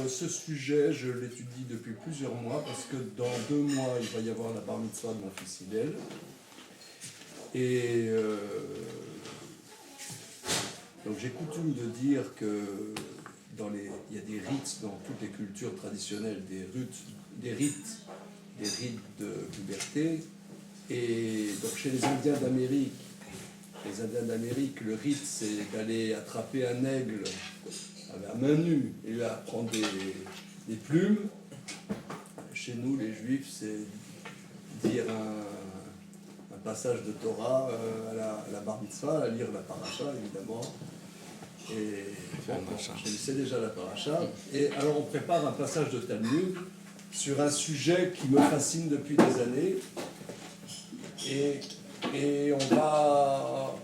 ce sujet, je l'étudie depuis plusieurs mois parce que dans 2 mois, il va y avoir la bar mitzvah de mon fils Hillel. Et donc j'ai coutume de dire que il y a des rites dans toutes les cultures traditionnelles, des rites de puberté. Et donc chez les Indiens d'Amérique, le rite c'est d'aller attraper un aigle à main nue et lui apprendre des plumes. Chez nous, les Juifs, c'est dire un passage de Torah à la bar mitzvah, à lire la paracha évidemment. Et je sais déjà la paracha. Et alors on prépare un passage de Talmud sur un sujet qui me fascine depuis des années. Et on va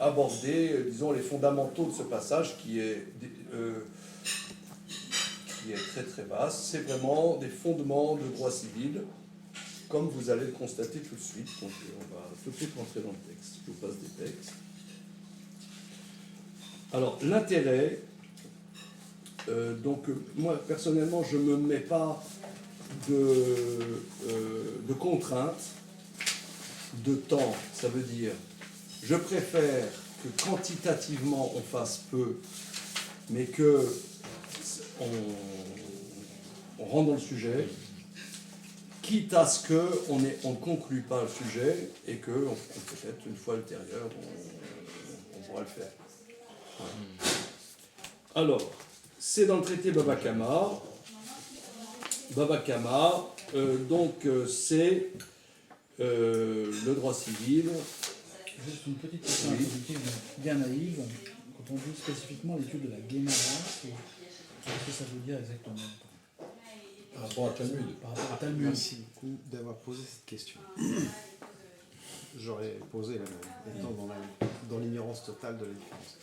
aborder, disons, les fondamentaux de ce passage qui est très très vaste. C'est vraiment des fondements de droit civil, comme vous allez le constater tout de suite. Donc on va tout de suite rentrer dans le texte. Je vous passe des textes. Alors, l'intérêt, donc moi personnellement, je ne me mets pas de contraintes de temps. Ça veut dire, je préfère que quantitativement on fasse peu, mais que on rentre dans le sujet, quitte à ce qu'on ne conclue pas le sujet et que peut-être une fois ultérieure on pourra le faire. Alors, c'est dans le traité Baba Kama. Donc c'est le droit civil. Juste une petite question introductive bien naïve. Quand on dit spécifiquement l'étude de la Guémara, qu'est-ce que ça veut dire exactement? Par rapport à Talmud. Par rapport à Talmud. Merci beaucoup d'avoir posé cette question. J'aurais posé la même, étant dans l'ignorance totale de la différence.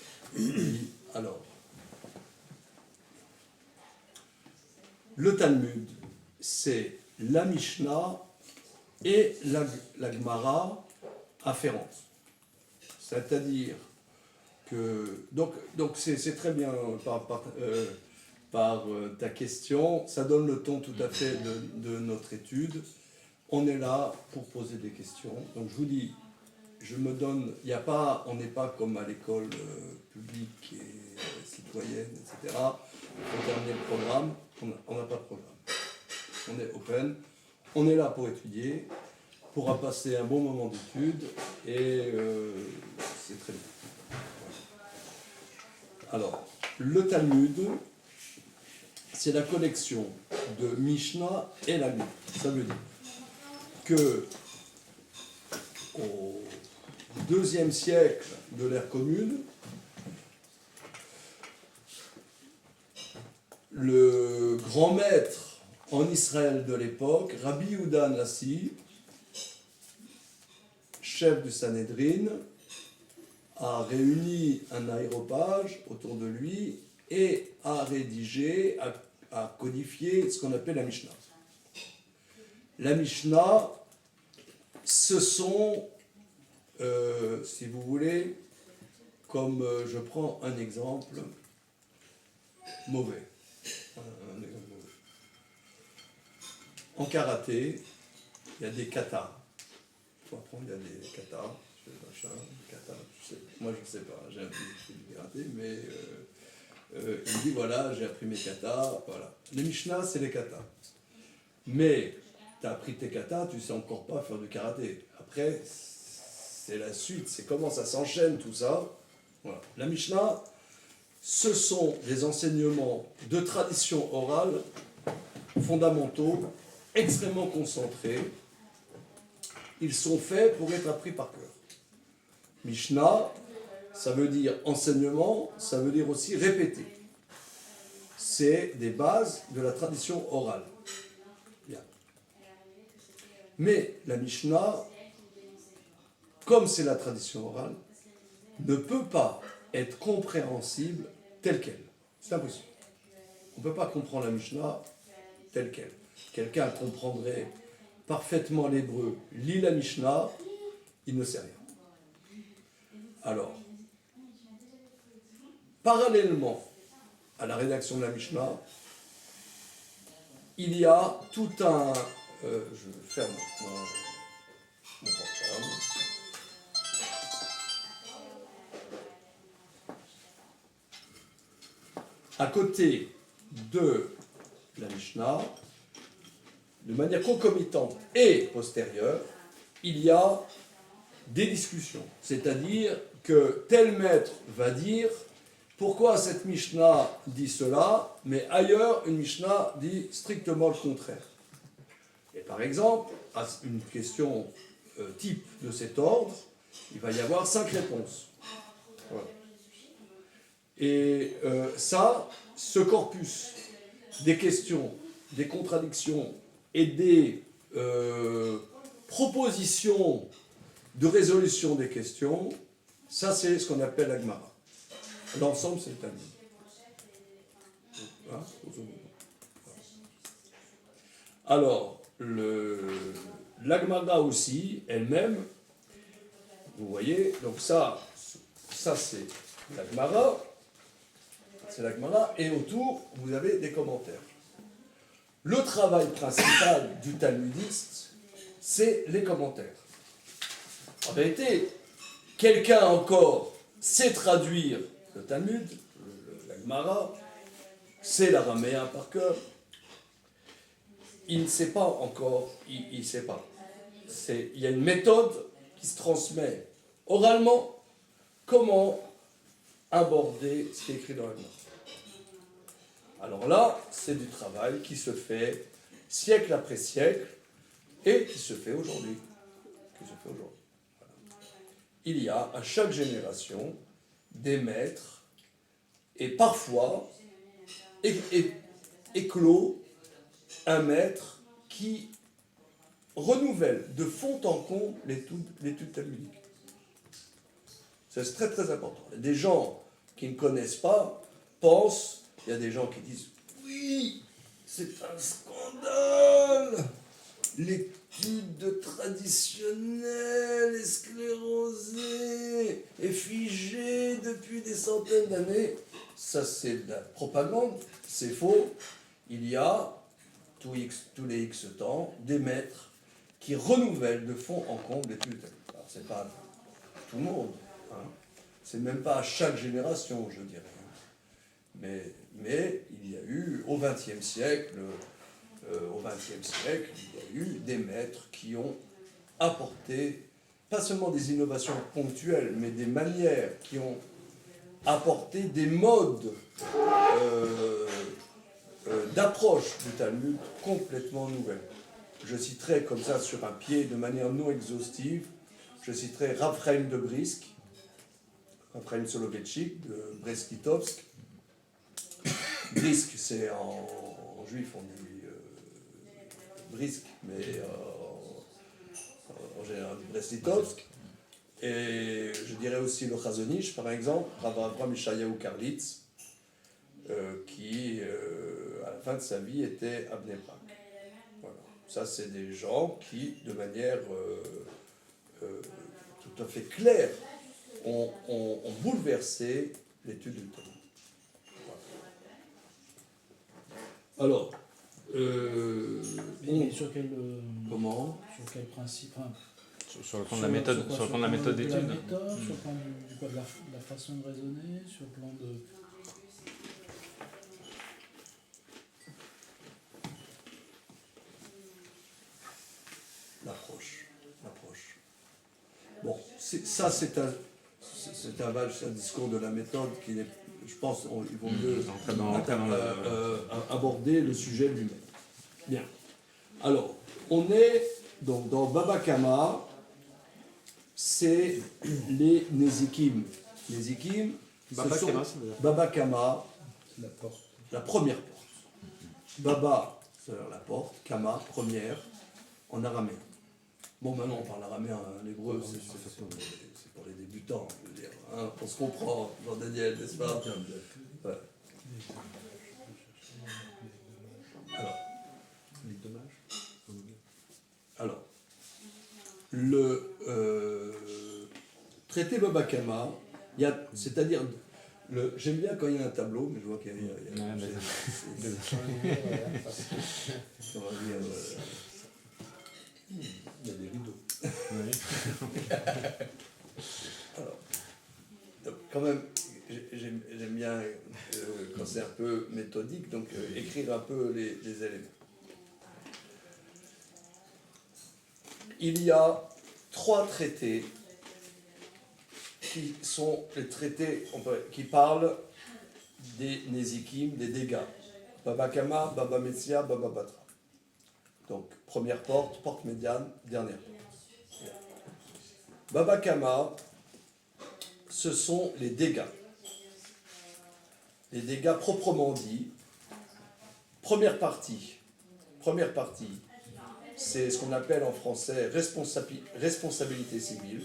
Alors, le Talmud, c'est la Mishnah et la Gemara afférente. C'est-à-dire que... Donc c'est très bien par ta question, ça donne le ton tout à fait de notre étude. On est là pour poser des questions. Donc je vous dis, on n'est pas comme à l'école publique et citoyenne, etc. Il faut terminer le programme, on n'a pas de programme. On est open, on est là pour étudier, pour passer un bon moment d'étude, et c'est très bien. Alors, le Talmud, c'est la collection de Mishnah et Lamid. Ça veut dire que au IIe siècle de l'ère commune, le grand maître en Israël de l'époque, Rabbi Yehuda Nassi, chef du Sanhédrin, a réuni un aéropage autour de lui et a rédigé, a codifié ce qu'on appelle la Mishnah. La Mishnah, ce sont, si vous voulez, comme je prends un exemple mauvais. En karaté, il y a des katas. Il faut apprendre, il y a des katas. Moi, je ne sais pas, j'ai appris du karaté, mais il me dit voilà, j'ai appris mes katas. Voilà. Les Mishnah, c'est les katas. Mais tu as appris tes katas, tu ne sais encore pas faire du karaté. Après, c'est la suite, c'est comment ça s'enchaîne tout ça. Voilà. La Mishnah, ce sont des enseignements de tradition orale fondamentaux, extrêmement concentrés. Ils sont faits pour être appris par cœur. Mishnah, ça veut dire enseignement, ça veut dire aussi répéter. C'est des bases de la tradition orale. Bien. Mais la Mishnah, comme c'est la tradition orale, ne peut pas être compréhensible telle qu'elle. C'est impossible. On ne peut pas comprendre la Mishnah telle qu'elle. Quelqu'un comprendrait parfaitement l'hébreu, lit la Mishnah, il ne sait rien. Alors, parallèlement à la rédaction de la Mishnah, il y a tout un... je ferme mon portable. À côté de la Mishnah, de manière concomitante et postérieure, il y a des discussions. C'est-à-dire que tel maître va dire pourquoi cette Mishnah dit cela, mais ailleurs, une Mishnah dit strictement le contraire. Et par exemple, à une question type de cet ordre, il va y avoir 5 réponses. Voilà. Et ça, ce corpus des questions, des contradictions et des propositions de résolution des questions, ça c'est ce qu'on appelle la Gemara. L'ensemble c'est le Talmud. Hein? Alors, la Gemara aussi, elle-même, vous voyez, donc ça c'est la Gemara. C'est la Gemara, et autour, vous avez des commentaires. Le travail principal du talmudiste, c'est les commentaires. En vérité, quelqu'un encore sait traduire le Talmud, la Gemara, c'est l'araméen par cœur. Il ne sait pas encore, il ne sait pas. Il y a une méthode qui se transmet oralement, comment aborder ce qui est écrit dans la Gemara. Alors là, c'est du travail qui se fait siècle après siècle et qui se fait aujourd'hui. Voilà. Il y a à chaque génération des maîtres et parfois éclot un maître qui renouvelle de fond en comble l'étude talmudique. C'est très très important. Des gens qui ne connaissent pas pensent. Il y a des gens qui disent « Oui, c'est un scandale. L'étude traditionnelle est sclérosée et figée depuis des centaines d'années. » Ça, c'est de la propagande. C'est faux. Il y a, tous les X temps, des maîtres qui renouvellent de fond en comble l'étude. Alors, c'est pas tout le monde. Hein. C'est même pas à chaque génération, je dirais. Mais il y a eu, au XXe siècle, il y a eu des maîtres qui ont apporté, pas seulement des innovations ponctuelles, mais des manières qui ont apporté des modes d'approche du Talmud complètement nouvelles. Je citerai comme ça sur un pied, de manière non exhaustive, je citerai Rav Chaim de Brisk, Rav Chaim Soloveitchik de Brest-Litovsk. Brisk, c'est en juif, on dit Brisk, mais en général Brest-Litovsk. Et je dirais aussi le Chazonish, par exemple, Rav Avraham Yeshayahu Karlitz, qui, à la fin de sa vie, était à Bnei Brak. Voilà. Ça, c'est des gens qui, de manière tout à fait claire, ont bouleversé l'étude du Talmud. Alors, sur quel, comment sur quel principe Sur le plan de la méthode, sur le plan de la méthode d'étude. Sur le plan de la façon de raisonner, sur le plan de... L'approche. Bon, ça c'est un discours de la méthode qui est, je pense, il vaut mieux aborder le sujet lui-même. Bien. Alors, on est donc dans Baba Kama, c'est les Nezikim. Nezikim, Baba Kama, C'est la porte. la première porte. Baba, c'est-à-dire la porte, Kama, première, en araméen. Bon, maintenant on parle araméen, en hébreu, c'est pour les débutants, je veux dire. Hein, on se comprend, Jean-Daniel, n'est-ce pas? Ouais. Alors, le traité Baba Kama, c'est-à-dire J'aime bien quand il y a un tableau, mais je vois qu'il y a... Ouais, mais- on va dire, Il y a des rideaux. Oui. alors, donc, quand même, j'aime bien quand c'est un peu méthodique, donc écrire un peu les éléments. Il y a 3 traités qui sont les traités qui parlent des Nézikim, des dégâts. Baba Kama, Baba Metzia, Baba Batra. Donc, première porte, porte médiane, dernière porte. Baba Kama, ce sont les dégâts. Les dégâts proprement dits. Première partie, c'est ce qu'on appelle en français responsabilité civile.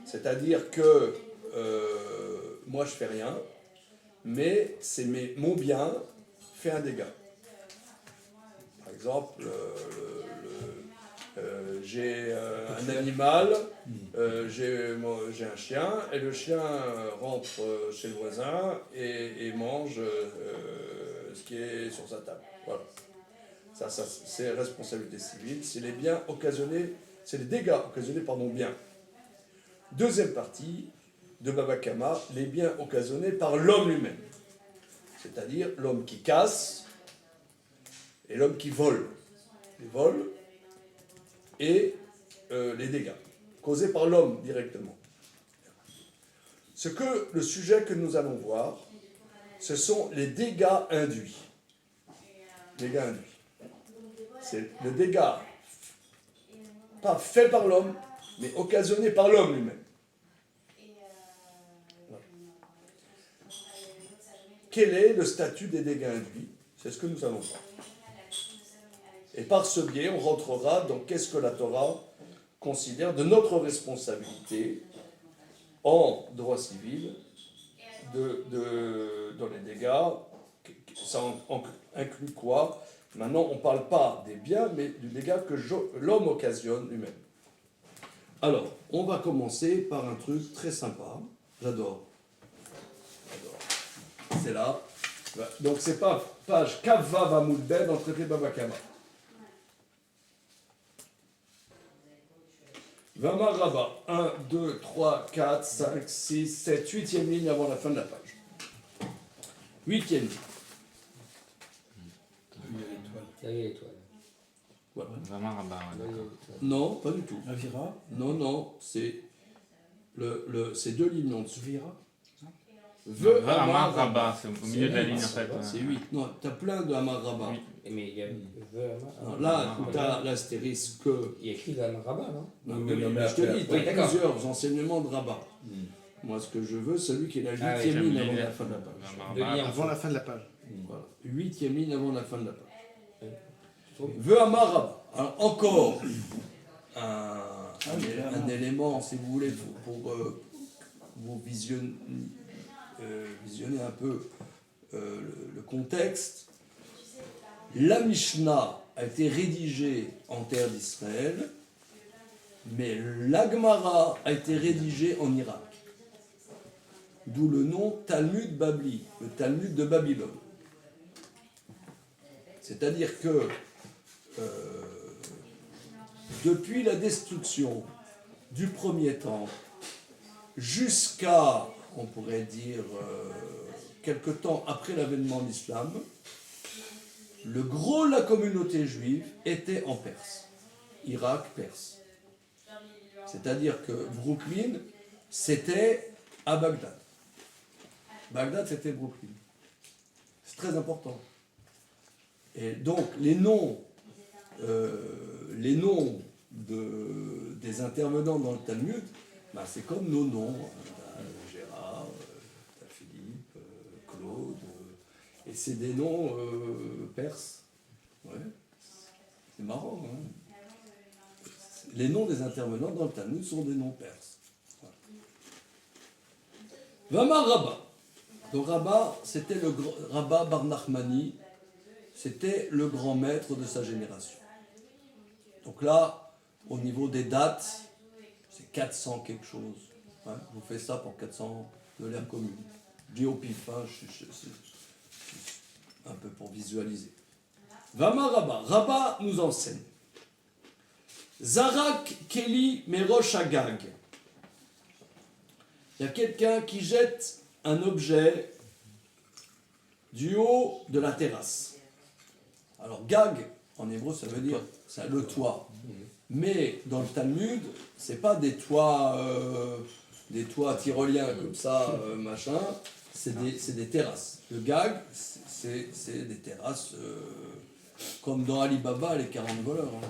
C'est-à-dire que moi je fais rien, mais mon bien fait un dégât. Par exemple, j'ai un animal, j'ai un chien, et le chien rentre chez le voisin et mange ce qui est sur sa table. Voilà. Ça c'est responsabilité civile, c'est les biens occasionnés, c'est les dégâts occasionnés par mon bien. Deuxième partie de Baba Kama, les biens occasionnés par l'homme lui-même. C'est-à-dire l'homme qui casse et l'homme qui vole. Les vols et les dégâts causés par l'homme directement. Le sujet que nous allons voir, ce sont les dégâts induits. Dégâts induits. C'est le dégât pas fait par l'homme, mais occasionné par l'homme lui-même. Voilà. Quel est le statut des dégâts induits? C'est ce que nous allons voir. Et par ce biais, on rentrera dans qu'est-ce que la Torah considère de notre responsabilité en droit civil dans les dégâts. Ça inclut quoi? Maintenant, on ne parle pas des biens, mais du dégât que l'homme occasionne lui-même. Alors, on va commencer par un truc très sympa. J'adore. C'est là. Donc, c'est pas page Kavva Vamoud Ben dans le traité Baba Kama. Vamar Rabba, 1, 2, 3, 4, 5, 6, 7, 8e ligne avant la fin de la page. 8e ligne. Il y a l'étoile. Là, il y a l'étoile. Voilà. Vraiment rabat, ouais, Là, il y a d'accord. l'étoile. Non, pas du tout. Avira, Non, c'est c'est 2 lignes en dessous. Vira. Amar rabat, c'est au milieu de la ligne en fait. C'est 8. Non, tu as plein de Amar Rabba. Mais il y a Non, là, où tu as l'astérisque que. il y a écrit le Rabat, non? Non, Oui, mais mais je te après, dis, tu oui, as d'accord. plusieurs enseignements de Rabat. Moi, ce que je veux, c'est celui qui est la 8e Ah oui, ligne j'aime avant bien. la fin de la page. De lien. Avant la fin de la page. Voilà. 8e ligne avant la fin de la page. Oui. Veut Amar Rabba. Alors, encore oui, un clairement. élément, si vous voulez, pour vous visionner un peu le contexte. La Mishnah a été rédigée en terre d'Israël, mais l'Agmara a été rédigée en Irak. D'où le nom Talmud Babli, le Talmud de Babylone. C'est-à-dire que depuis la destruction du premier temple jusqu'à, on pourrait dire, quelque temps après l'avènement de l'islam, le gros de la communauté juive était en Perse, Irak, Perse. C'est-à-dire que Brooklyn, c'était à Bagdad. Bagdad, c'était Brooklyn. C'est très important. Et donc, les noms des intervenants dans le Talmud, ben, c'est comme nos noms. Gérard, Philippe, Claude, et c'est des noms perses. Ouais. C'est marrant, hein. Les noms des intervenants dans le Talmud sont des noms perses. Vamar Rabba. Donc Rabba, c'était le Rabba Bar Nachmani, c'était le grand maître de sa génération. Donc là, au niveau des dates, c'est 400 quelque chose. Hein, vous faites ça pour 400 de l'ère commune. Je dis au pif, hein, c'est un peu pour visualiser. Vama Rabba. Rabba nous enseigne. Zarak Keli Merosh Agag. Il y a quelqu'un qui jette un objet du haut de la terrasse. Alors, Gag, en hébreu, ça veut dire c'est le toit. Mais dans le Talmud, c'est pas des toits tyroliens comme ça, machin. C'est des terrasses. Le Gag, c'est des terrasses comme dans Ali Baba, les 40 voleurs. Hein,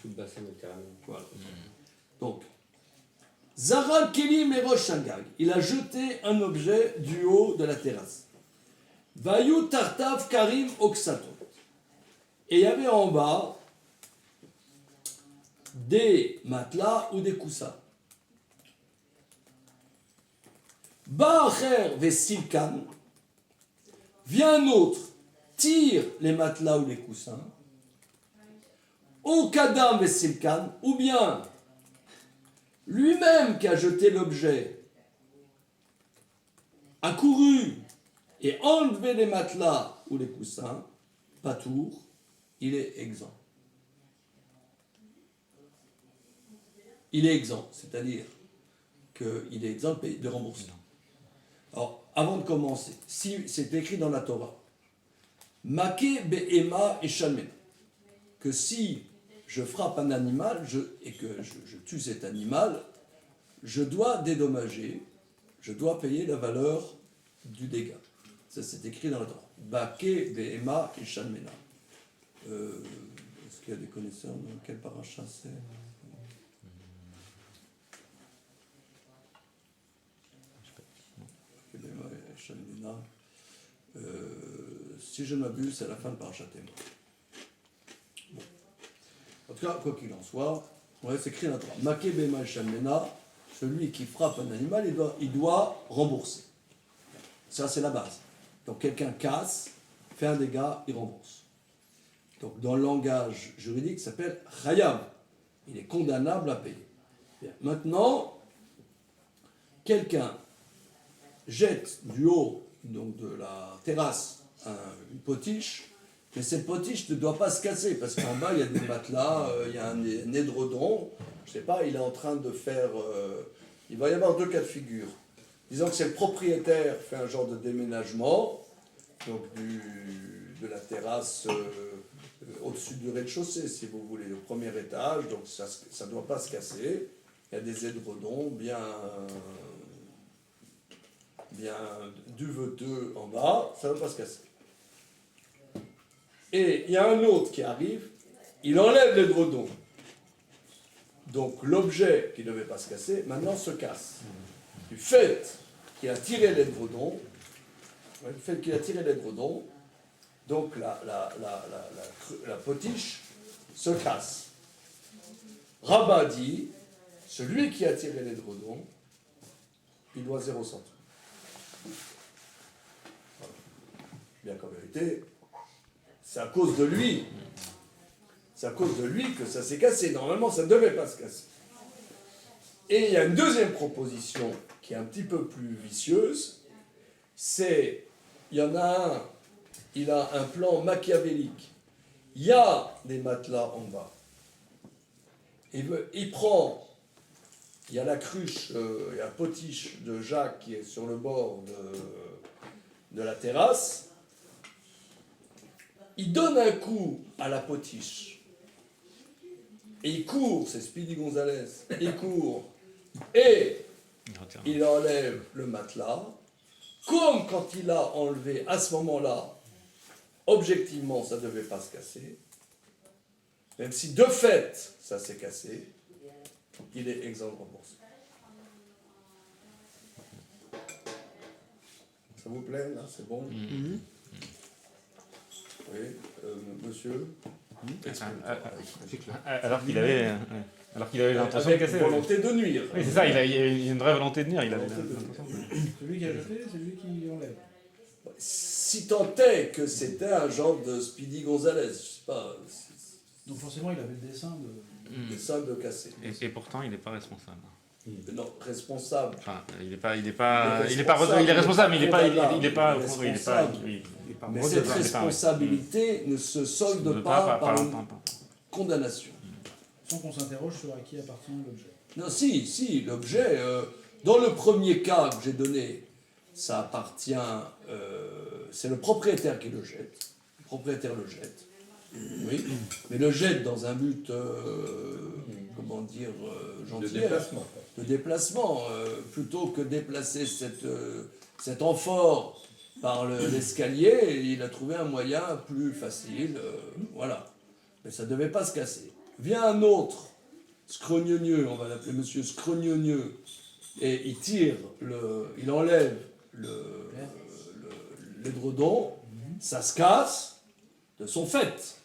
Tout le bassin méditerranéen. voilà. Donc, Zara Keli Merosh Agag, il a jeté un objet du haut de la terrasse. Vayu Tartav Karim Oksato. Et il y avait en bas des matelas ou des coussins. Ba'acher Vesilkan. Vient un autre, tire les matelas ou les coussins. Au Kadam Vesilkan, ou bien lui-même qui a jeté l'objet a couru et enlevé les matelas ou les coussins, patour, il est exempt. Il est exempt, c'est-à-dire qu'il est exempt de remboursement. Alors, avant de commencer, si c'est écrit dans la Torah, Make be'ema et shalmena, que si je frappe un animal et que je tue cet animal, je dois dédommager, je dois payer la valeur du dégât. Ça, c'est écrit dans la Torah. Make be'ema et shalmena. Est-ce qu'il y a des connaisseurs dans quel paracha c'est? Si je ne m'abuse, c'est la fin de Parashat Emor. Bon. En tout cas, quoi qu'il en soit, on va s'écrire la Torah. Make bema shalmena, celui qui frappe un animal, il doit rembourser. Ça, c'est la base. Donc, quelqu'un casse, fait un dégât, il rembourse. Donc, dans le langage juridique, ça s'appelle chayav. Il est condamnable à payer. Bien. Maintenant, quelqu'un jette du haut donc de la terrasse une potiche, mais cette potiche ne doit pas se casser parce qu'en bas il y a des matelas, il y a un édredon, je sais pas, il est en train de faire. Il va y avoir deux cas de figure. Disons que c'est le propriétaire fait un genre de déménagement, donc de la terrasse au-dessus du rez-de-chaussée, si vous voulez, au premier étage, donc ça ne doit pas se casser. Il y a des édredons bien duveteux en bas, ça ne va pas se casser. Et il y a un autre qui arrive, il enlève l'édredon. Donc l'objet qui ne devait pas se casser, maintenant se casse. Du fait qu'il a tiré l'édredon, donc la potiche se casse. Rabbin dit, celui qui a tiré l'édredon, il doit 0 centime. Voilà. Bien qu'en vérité, c'est à cause de lui. C'est à cause de lui que ça s'est cassé. Normalement, ça ne devait pas se casser. Et il y a une deuxième proposition qui est un petit peu plus vicieuse. C'est, il y en a un, il a un plan machiavélique. Il y a des matelas en bas. Il prend, il y a la cruche, il y a la potiche de Jacques qui est sur le bord de la terrasse. Il donne un coup à la potiche. Et il court, c'est Speedy Gonzalez, il court et il enlève le matelas. Comme quand il a enlevé à ce moment-là, objectivement, ça ne devait pas se casser. Même si de fait, ça s'est cassé, il est exempt de remboursement. Ça vous plaît, là? C'est bon? Oui, monsieur? Alors qu'il avait l'intention de casser. Avec volonté de nuire. Oui, c'est ça, il a une vraie volonté de nuire. Il avait l'intention. Celui qui a jeté, c'est lui qui enlève. Si tant est que c'était un genre de Speedy Gonzalez, je sais pas. Donc forcément, il avait le dessin de... Des salles de casser. Et pourtant, il n'est pas responsable. Non, responsable. Enfin, il est responsable, mais il est pas Mais cette responsabilité ne se solde pas par une condamnation. Sans qu'on s'interroge sur à qui appartient l'objet. Non, si, l'objet, dans le premier cas que j'ai donné, ça appartient, c'est le propriétaire qui le jette. Le propriétaire le jette. Oui, mais le jette dans un but, comment dire, gentil. De déplacement. Plutôt que déplacer cet amphore par l'escalier, il a trouvé un moyen plus facile, voilà. Mais ça ne devait pas se casser. Vient un autre, scrogneux, on va l'appeler monsieur scrogneux, et il tire, il enlève l'édredon, ça se casse de son fait,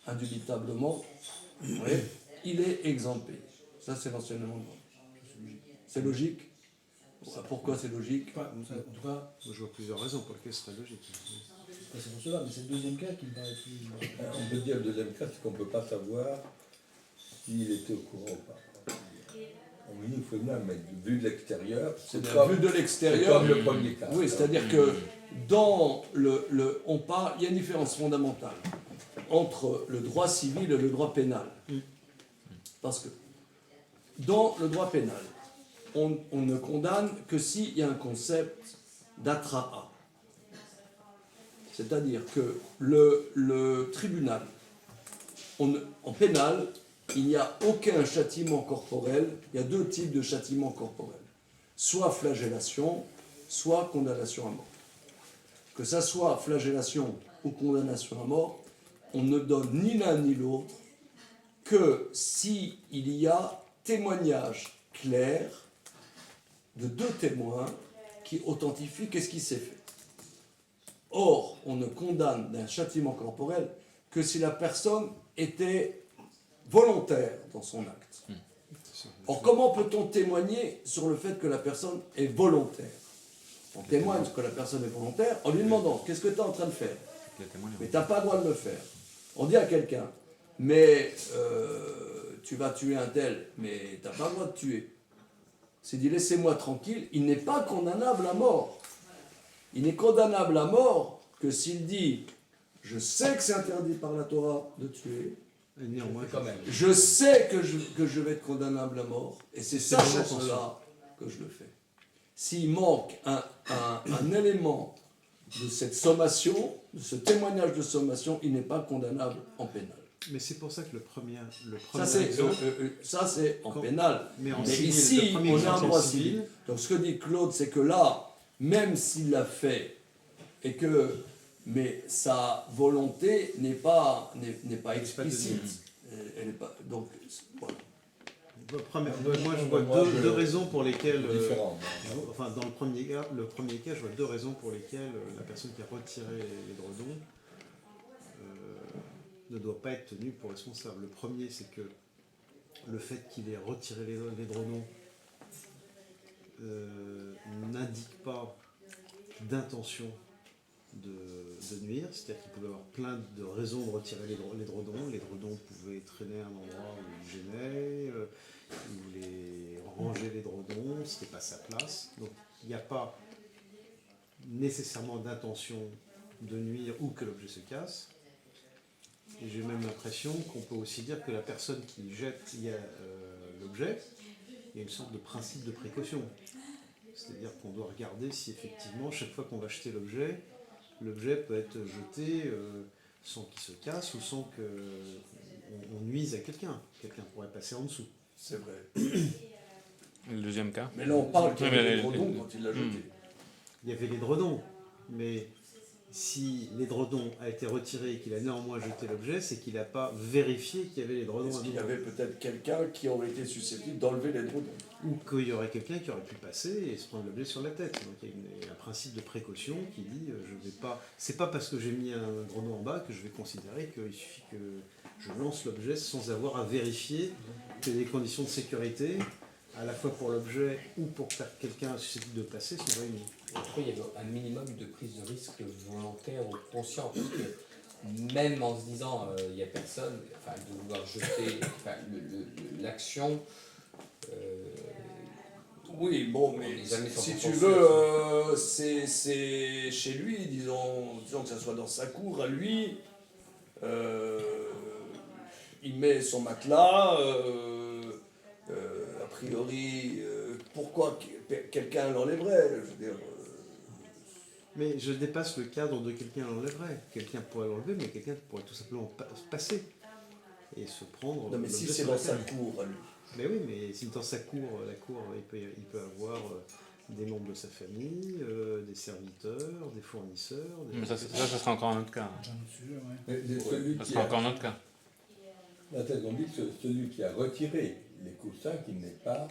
indubitablement, oui, il est exempté. Ça, c'est l'enseignement de droit. C'est logique. Pourquoi c'est logique? En tout cas, Moi, je vois plusieurs raisons pour lesquelles ce serait logique. c'est pour cela, mais c'est le deuxième cas qui me paraît plus. On peut dire le deuxième cas, c'est qu'on ne peut pas savoir s'il était au courant ou pas. Au milieu, il faut bien, mais vu de l'extérieur, Vu de c'est l'extérieur. comme le premier cas. Oui, c'est-à-dire que dans il y a une différence fondamentale entre le droit civil et le droit pénal. Parce que dans le droit pénal, on ne condamne que s'il y a un concept d'atraha. C'est-à-dire que le tribunal, en pénal, il n'y a aucun châtiment corporel, il y a deux types de châtiments corporels. Soit flagellation, soit condamnation à mort. Que ça soit flagellation ou condamnation à mort, on ne donne ni l'un ni l'autre que s'il y a témoignage clair de deux témoins qui authentifient qu'est-ce qui s'est fait. Or, on ne condamne d'un châtiment corporel que si la personne était volontaire dans son acte. Or, comment peut-on témoigner sur le fait que la personne est volontaire? On témoigne que la personne est volontaire en lui demandant qu'est-ce que tu es en train de faire? Mais tu n'as pas le droit de le faire. On dit à quelqu'un, mais tu vas tuer un tel, mais tu n'as pas le droit de tuer. C'est dit laissez-moi tranquille, il n'est pas condamnable à mort. Il n'est condamnable à mort que s'il dit je sais que c'est interdit par la Torah de tuer, Et néanmoins, Quand même. je sais que je vais être condamnable à mort, et c'est ça pour cela que je le fais. S'il manque un élément de cette sommation, de ce témoignage de sommation, il n'est pas condamnable en pénal. Mais c'est pour ça que le premier Ça, c'est en Quand- pénal. mais en Mais civil, ici, le premier on a exemple un droit en civil. Donc, ce que dit Claude, c'est que là, même s'il l'a fait, mais sa volonté n'est pas explicite. Elle n'est pas, donc, voilà. Moi, je vois deux raisons pour lesquelles. Différent. Enfin, dans le premier cas, je vois deux raisons pour lesquelles la personne qui a retiré les dredons ne doit pas être tenue pour responsable. Le premier, c'est que le fait qu'il ait retiré les dredons n'indique pas d'intention de nuire, c'est-à-dire qu'il pouvait avoir plein de raisons de retirer les dredons. Les dredons pouvaient traîner à un endroit où ils gênaient, il voulait ranger les dredons, c'était pas sa place. Donc il n'y a pas nécessairement d'intention de nuire ou que l'objet se casse. Et j'ai même l'impression qu'on peut aussi dire que la personne qui jette l'objet, il y a une sorte de principe de précaution. C'est-à-dire qu'on doit regarder si effectivement, chaque fois qu'on va jeter l'objet peut être jeté sans qu'il se casse ou sans qu'on nuise à quelqu'un. Quelqu'un pourrait passer en dessous. C'est vrai. Le deuxième cas. Mais là, on parle qu'il y Oui, avait mais des dredons quand il l'a jeté. Il y avait les dredons, mais si l'édredon a été retiré et qu'il a néanmoins jeté l'objet, c'est qu'il n'a pas vérifié qu'il y avait les dredons. Est-ce qu'il y avait peut-être quelqu'un qui aurait été susceptible d'enlever les dredons? Ou qu'il y aurait quelqu'un qui aurait pu passer et se prendre l'objet sur la tête. Donc il y a un principe de précaution qui dit je vais pas. C'est pas parce que j'ai mis un dredon en bas que je vais considérer qu'il suffit que je lance l'objet sans avoir à vérifier que les conditions de sécurité, à la fois pour l'objet ou pour faire quelqu'un susceptible de passer, sont réunies. Je trouve qu'il y a un minimum de prise de risque volontaire ou conscient, parce que même en se disant il n'y a personne, enfin, de vouloir jeter, enfin, l'action, Oui, bon, mais Les amis sont si tu compensés veux, c'est chez lui, disons que ça soit dans sa cour, à lui, il met son matelas, a priori, pourquoi quelqu'un l'enlèverait, je veux dire. Mais je dépasse le cadre de quelqu'un l'enlèverait. Quelqu'un pourrait l'enlever, mais quelqu'un pourrait tout simplement passer et se prendre. Non, mais si l'objet c'est sur dans la sa table. cour, à lui. Mais oui, mais si dans sa cour, la cour, il peut avoir des membres de sa famille, des serviteurs, des fournisseurs. Mais ça sera encore un autre cas. C'est un autre sujet, ouais. Mais celui Ça qui sera a, encore un autre cas. on dit que celui qui a retiré les coussins, qui n'est pas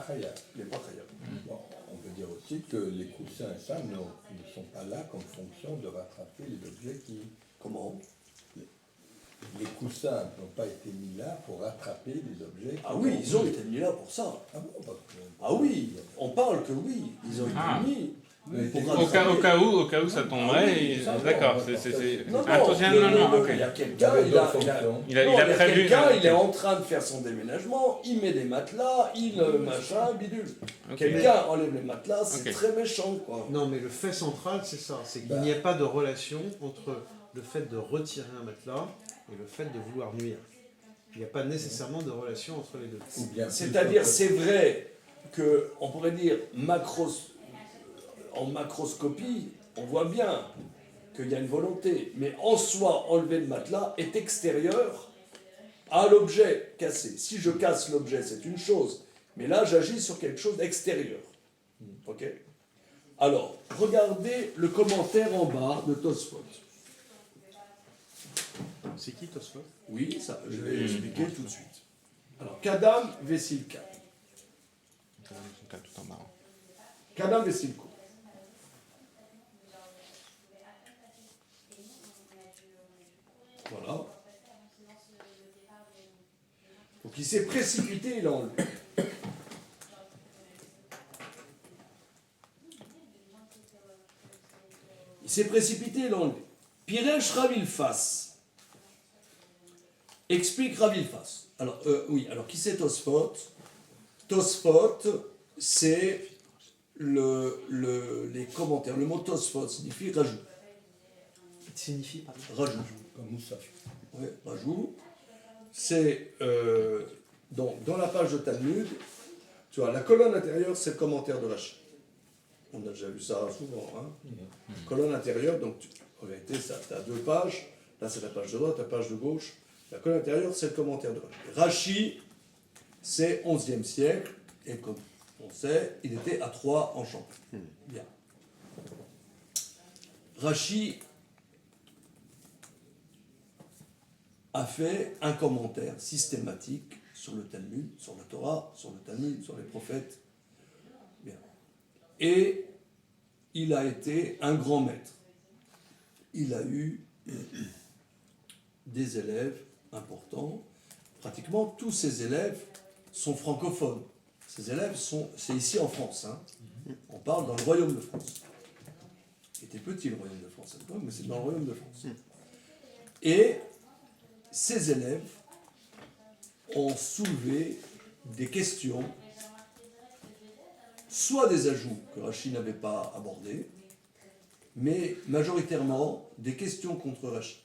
khayab. Il n'est pas khayab. Bon, on peut dire aussi que les coussins et ça ne sont pas là comme fonction de rattraper les objets qui... Comment? Les coussins n'ont pas été mis là pour rattraper les objets qui... Ah oui, ils ont été mis là pour ça. Ah bon, parce que... Ah oui, on parle que oui, ils ont Ah. été mis. Mais Pour Au cas où ça tomberait, Ah oui, et- ça, d'accord, non, c'est Non, non, intentionnellement, ok. il y a il y quelqu'un, avait il a, d'autres il a- fonctions. Il a non, prévu. quelqu'un, il est ok. en train de faire son déménagement, il met des matelas, machin, bidule. Ok. Quelqu'un enlève les matelas, c'est Ok. très méchant, quoi. Non, mais le fait central, c'est ça. C'est qu'il Bah. n'y a pas de relation entre le fait de retirer un matelas et le fait de vouloir nuire. Il n'y a pas nécessairement de relation entre les deux. Ou bien C'est-à-dire, plus- c'est vrai que, on pourrait dire, en macroscopie, on voit bien qu'il y a une volonté, mais en soi, enlever le matelas est extérieur à l'objet cassé. Si je casse l'objet, c'est une chose, mais là, j'agis sur quelque chose d'extérieur. Ok? Alors, regardez le commentaire en bas de Tosfot. C'est qui Tosfot? Oui, ça, je vais expliquer tout de suite. Alors, Kadam Vesilka. Tout en bas. Kadam Vesilko. Voilà. Donc il s'est précipité, il a enlevé. Il s'est précipité, il a enlevé. Piresh Ravilfas explique Ravilfas. Alors, oui, alors qui c'est Tosfot? Tosfot, c'est les commentaires. Le mot Tosfot signifie rajout. Signifie, pardon. Rajout. Comme Moussa. Ouais, rajout. C'est dans la page de Talmud, tu vois, la colonne intérieure, c'est le commentaire de Rashi. On a déjà vu ça souvent. Hein. Colonne intérieure, donc en réalité, tu as deux pages. Là, c'est la page de droite, la page de gauche. La colonne intérieure, c'est le commentaire de Rashi. Rashi, c'est 11e siècle, et comme on sait, il était à Troyes en Champagne. Bien. Rashi a fait un commentaire systématique sur le Talmud, sur la Torah, sur le Talmud, sur les prophètes. Bien. Et il a été un grand maître. Il a eu des élèves importants. Pratiquement tous ses élèves sont francophones. Ces élèves c'est ici en France. Hein. On parle dans le royaume de France. Il était petit le royaume de France, mais c'est dans le royaume de France. Et ces élèves ont soulevé des questions, soit des ajouts que Rashi n'avait pas abordés, mais majoritairement des questions contre Rashi.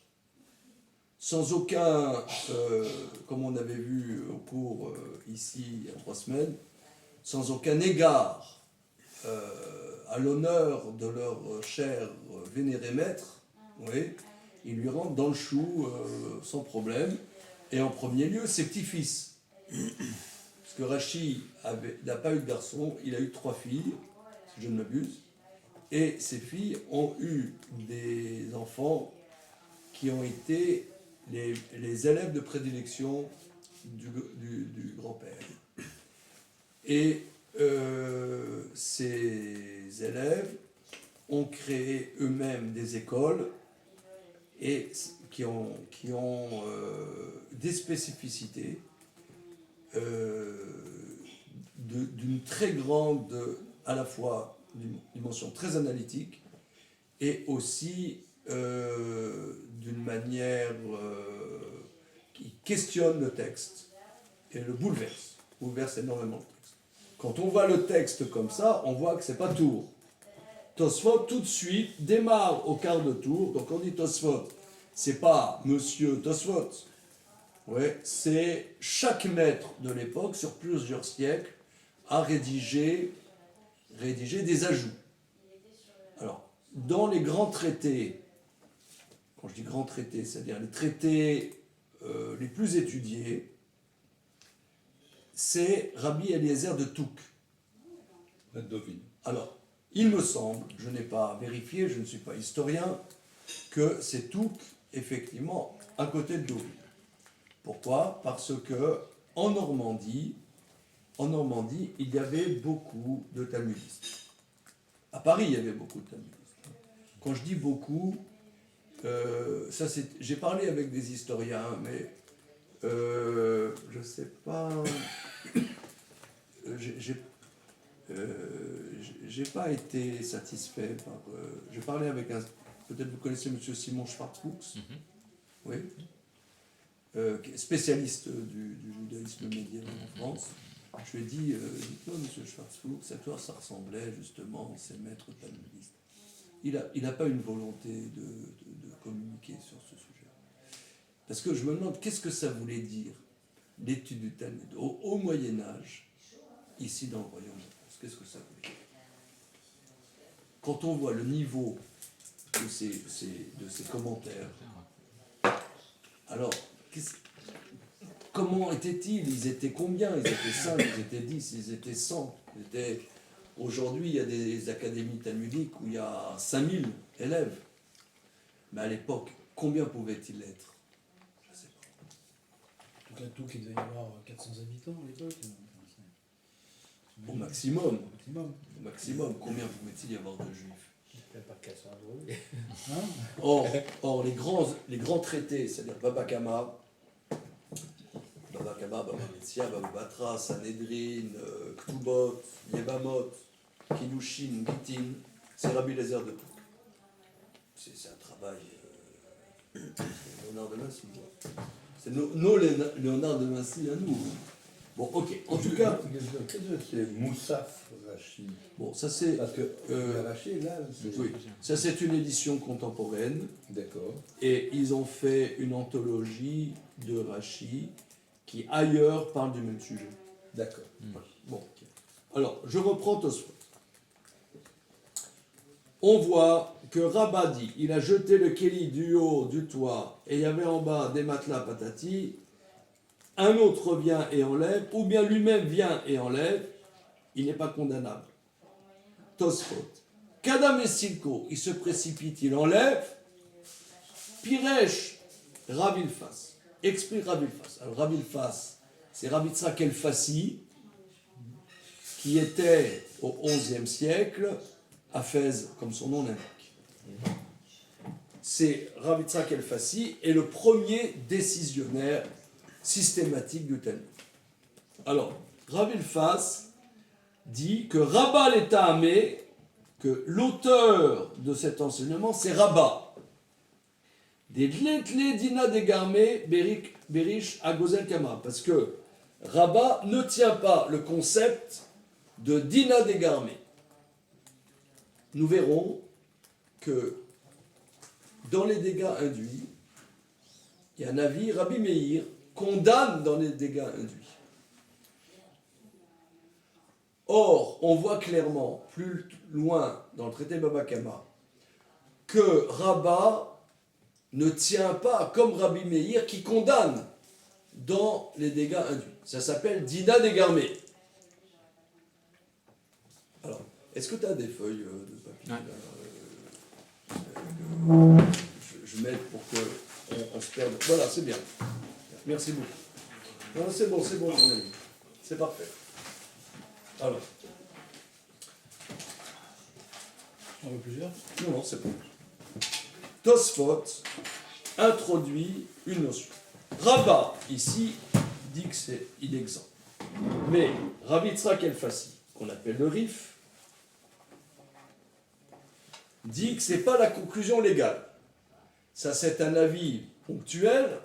Sans aucun, comme on avait vu au cours ici il y a 3 semaines, sans aucun égard à l'honneur de leur cher vénéré maître, oui, ils lui rentrent dans le chou sans problème. Et en premier lieu, ses petits-fils. Parce que Rashi n'a pas eu de garçon, il a eu 3 filles, si je ne m'abuse. Et ces filles ont eu des enfants qui ont été les élèves de prédilection du grand-père. Et ces élèves ont créé eux-mêmes des écoles et qui ont des spécificités d'une très grande, à la fois d'une dimension très analytique et aussi d'une manière qui questionne le texte et le bouleverse énormément le texte. Quand on voit le texte comme ça, on voit que c'est pas tour. Tosfot, tout de suite, démarre au quart de tour. Donc on dit Tosfot, c'est pas Monsieur Tosfot. Ouais, c'est chaque maître de l'époque, sur plusieurs siècles, a rédigé des ajouts. Alors, dans les grands traités, quand je dis grands traités, c'est-à-dire les traités les plus étudiés, c'est Rabbi Eliezer de Touques. Devine. Alors, il me semble, je n'ai pas vérifié, je ne suis pas historien, que c'est Touques, effectivement, à côté de Deauville. Pourquoi ? Parce que en Normandie, il y avait beaucoup de talmudistes. À Paris, il y avait beaucoup de talmudistes. Quand je dis beaucoup, j'ai parlé avec des historiens, mais je ne sais pas. J'ai pas été satisfait par. J'ai parlé avec un. Peut-être vous connaissez M. Simon Schwarzfuchs, oui, spécialiste du judaïsme médiéval en France. Je lui ai dit, dites-moi, M. Schwarzfuchs, à quoi ça ressemblait justement ces maîtres talmudistes. Il n'a pas une volonté de communiquer sur ce sujet. Parce que je me demande, qu'est-ce que ça voulait dire, l'étude du Talmud, au Moyen-Âge, ici dans le Royaume de France, qu'est-ce que ça voulait dire? Quand on voit le niveau de ces commentaires, alors, comment étaient-ils? Ils étaient combien? Ils étaient 5, ils étaient 10, ils étaient 100. Aujourd'hui, il y a des académies talmudiques où il y a 5000 élèves. Mais à l'époque, combien pouvaient-ils être? Je ne sais pas. En tout cas, tout qu'il devait y avoir 400 habitants à l'époque. Au maximum. Au maximum. Au maximum. Combien pouvait-il y avoir de juifs? Même pas 400 euros. Hein? Or les grands traités, c'est-à-dire Baba Kama, Baba Metzia, Baba Batra, Sanhedrin, Ktubot, Yevamot, Kiddushin, Gittin, c'est Rabbi Eliezer de Touques. C'est un travail Léonard de Vinci. C'est nos Léonard de Vinci à nous. Bon, ok. En tout cas, Qu'est-ce que c'est Moussaf Rachid? bon, ça c'est. Parce que Rachid, là, c'est... Oui, ça c'est une édition contemporaine. D'accord. Et ils ont fait une anthologie de Rachi qui ailleurs parle du même sujet. D'accord. Voilà. Bon. Alors, je reprends Tosfot. On voit que Rabba dit, il a jeté le kéli du haut du toit et il y avait en bas des matelas patati. Un autre vient et enlève, ou bien lui-même vient et enlève, il n'est pas condamnable. Tosfot. Kadam et Silko, il se précipite, il enlève. Piresh, Ravilfas. Explique Ravilfas. Alors Ravilfas, c'est Rabbi Yitzhak El-Fassi, qui était au XIe siècle à Fès, comme son nom l'indique. C'est Rabbi Yitzhak El-Fassi est le premier décisionnaire systématique du Talmud. Alors, Ravilfas dit que Rabba l'État-Amé, que l'auteur de cet enseignement, c'est Rabba. Des Dletle Dina Degarmé Berish Agozel Kama. Parce que Rabba ne tient pas le concept de Dina Degarmé. Nous verrons que dans les dégâts induits, il y a un avis, Rabbi Meir condamne dans les dégâts induits. Or, on voit clairement, plus loin dans le traité Baba Kama, que Rabba ne tient pas comme Rabbi Meir qui condamne dans les dégâts induits. Ça s'appelle Dina Degarmé. Alors, est-ce que tu as des feuilles de papier là, je m'aide pour qu'on se perde. Voilà, c'est bien. Merci beaucoup. Non, c'est bon, mon ami. C'est parfait. Alors. On veut plusieurs? Non, c'est bon. Tosfot introduit une notion. Rabba, ici, dit que c'est inexact. Mais Rabbi Yitzhak El-Fassi, qu'on appelle le Rif, dit que ce n'est pas la conclusion légale. Ça, c'est un avis ponctuel,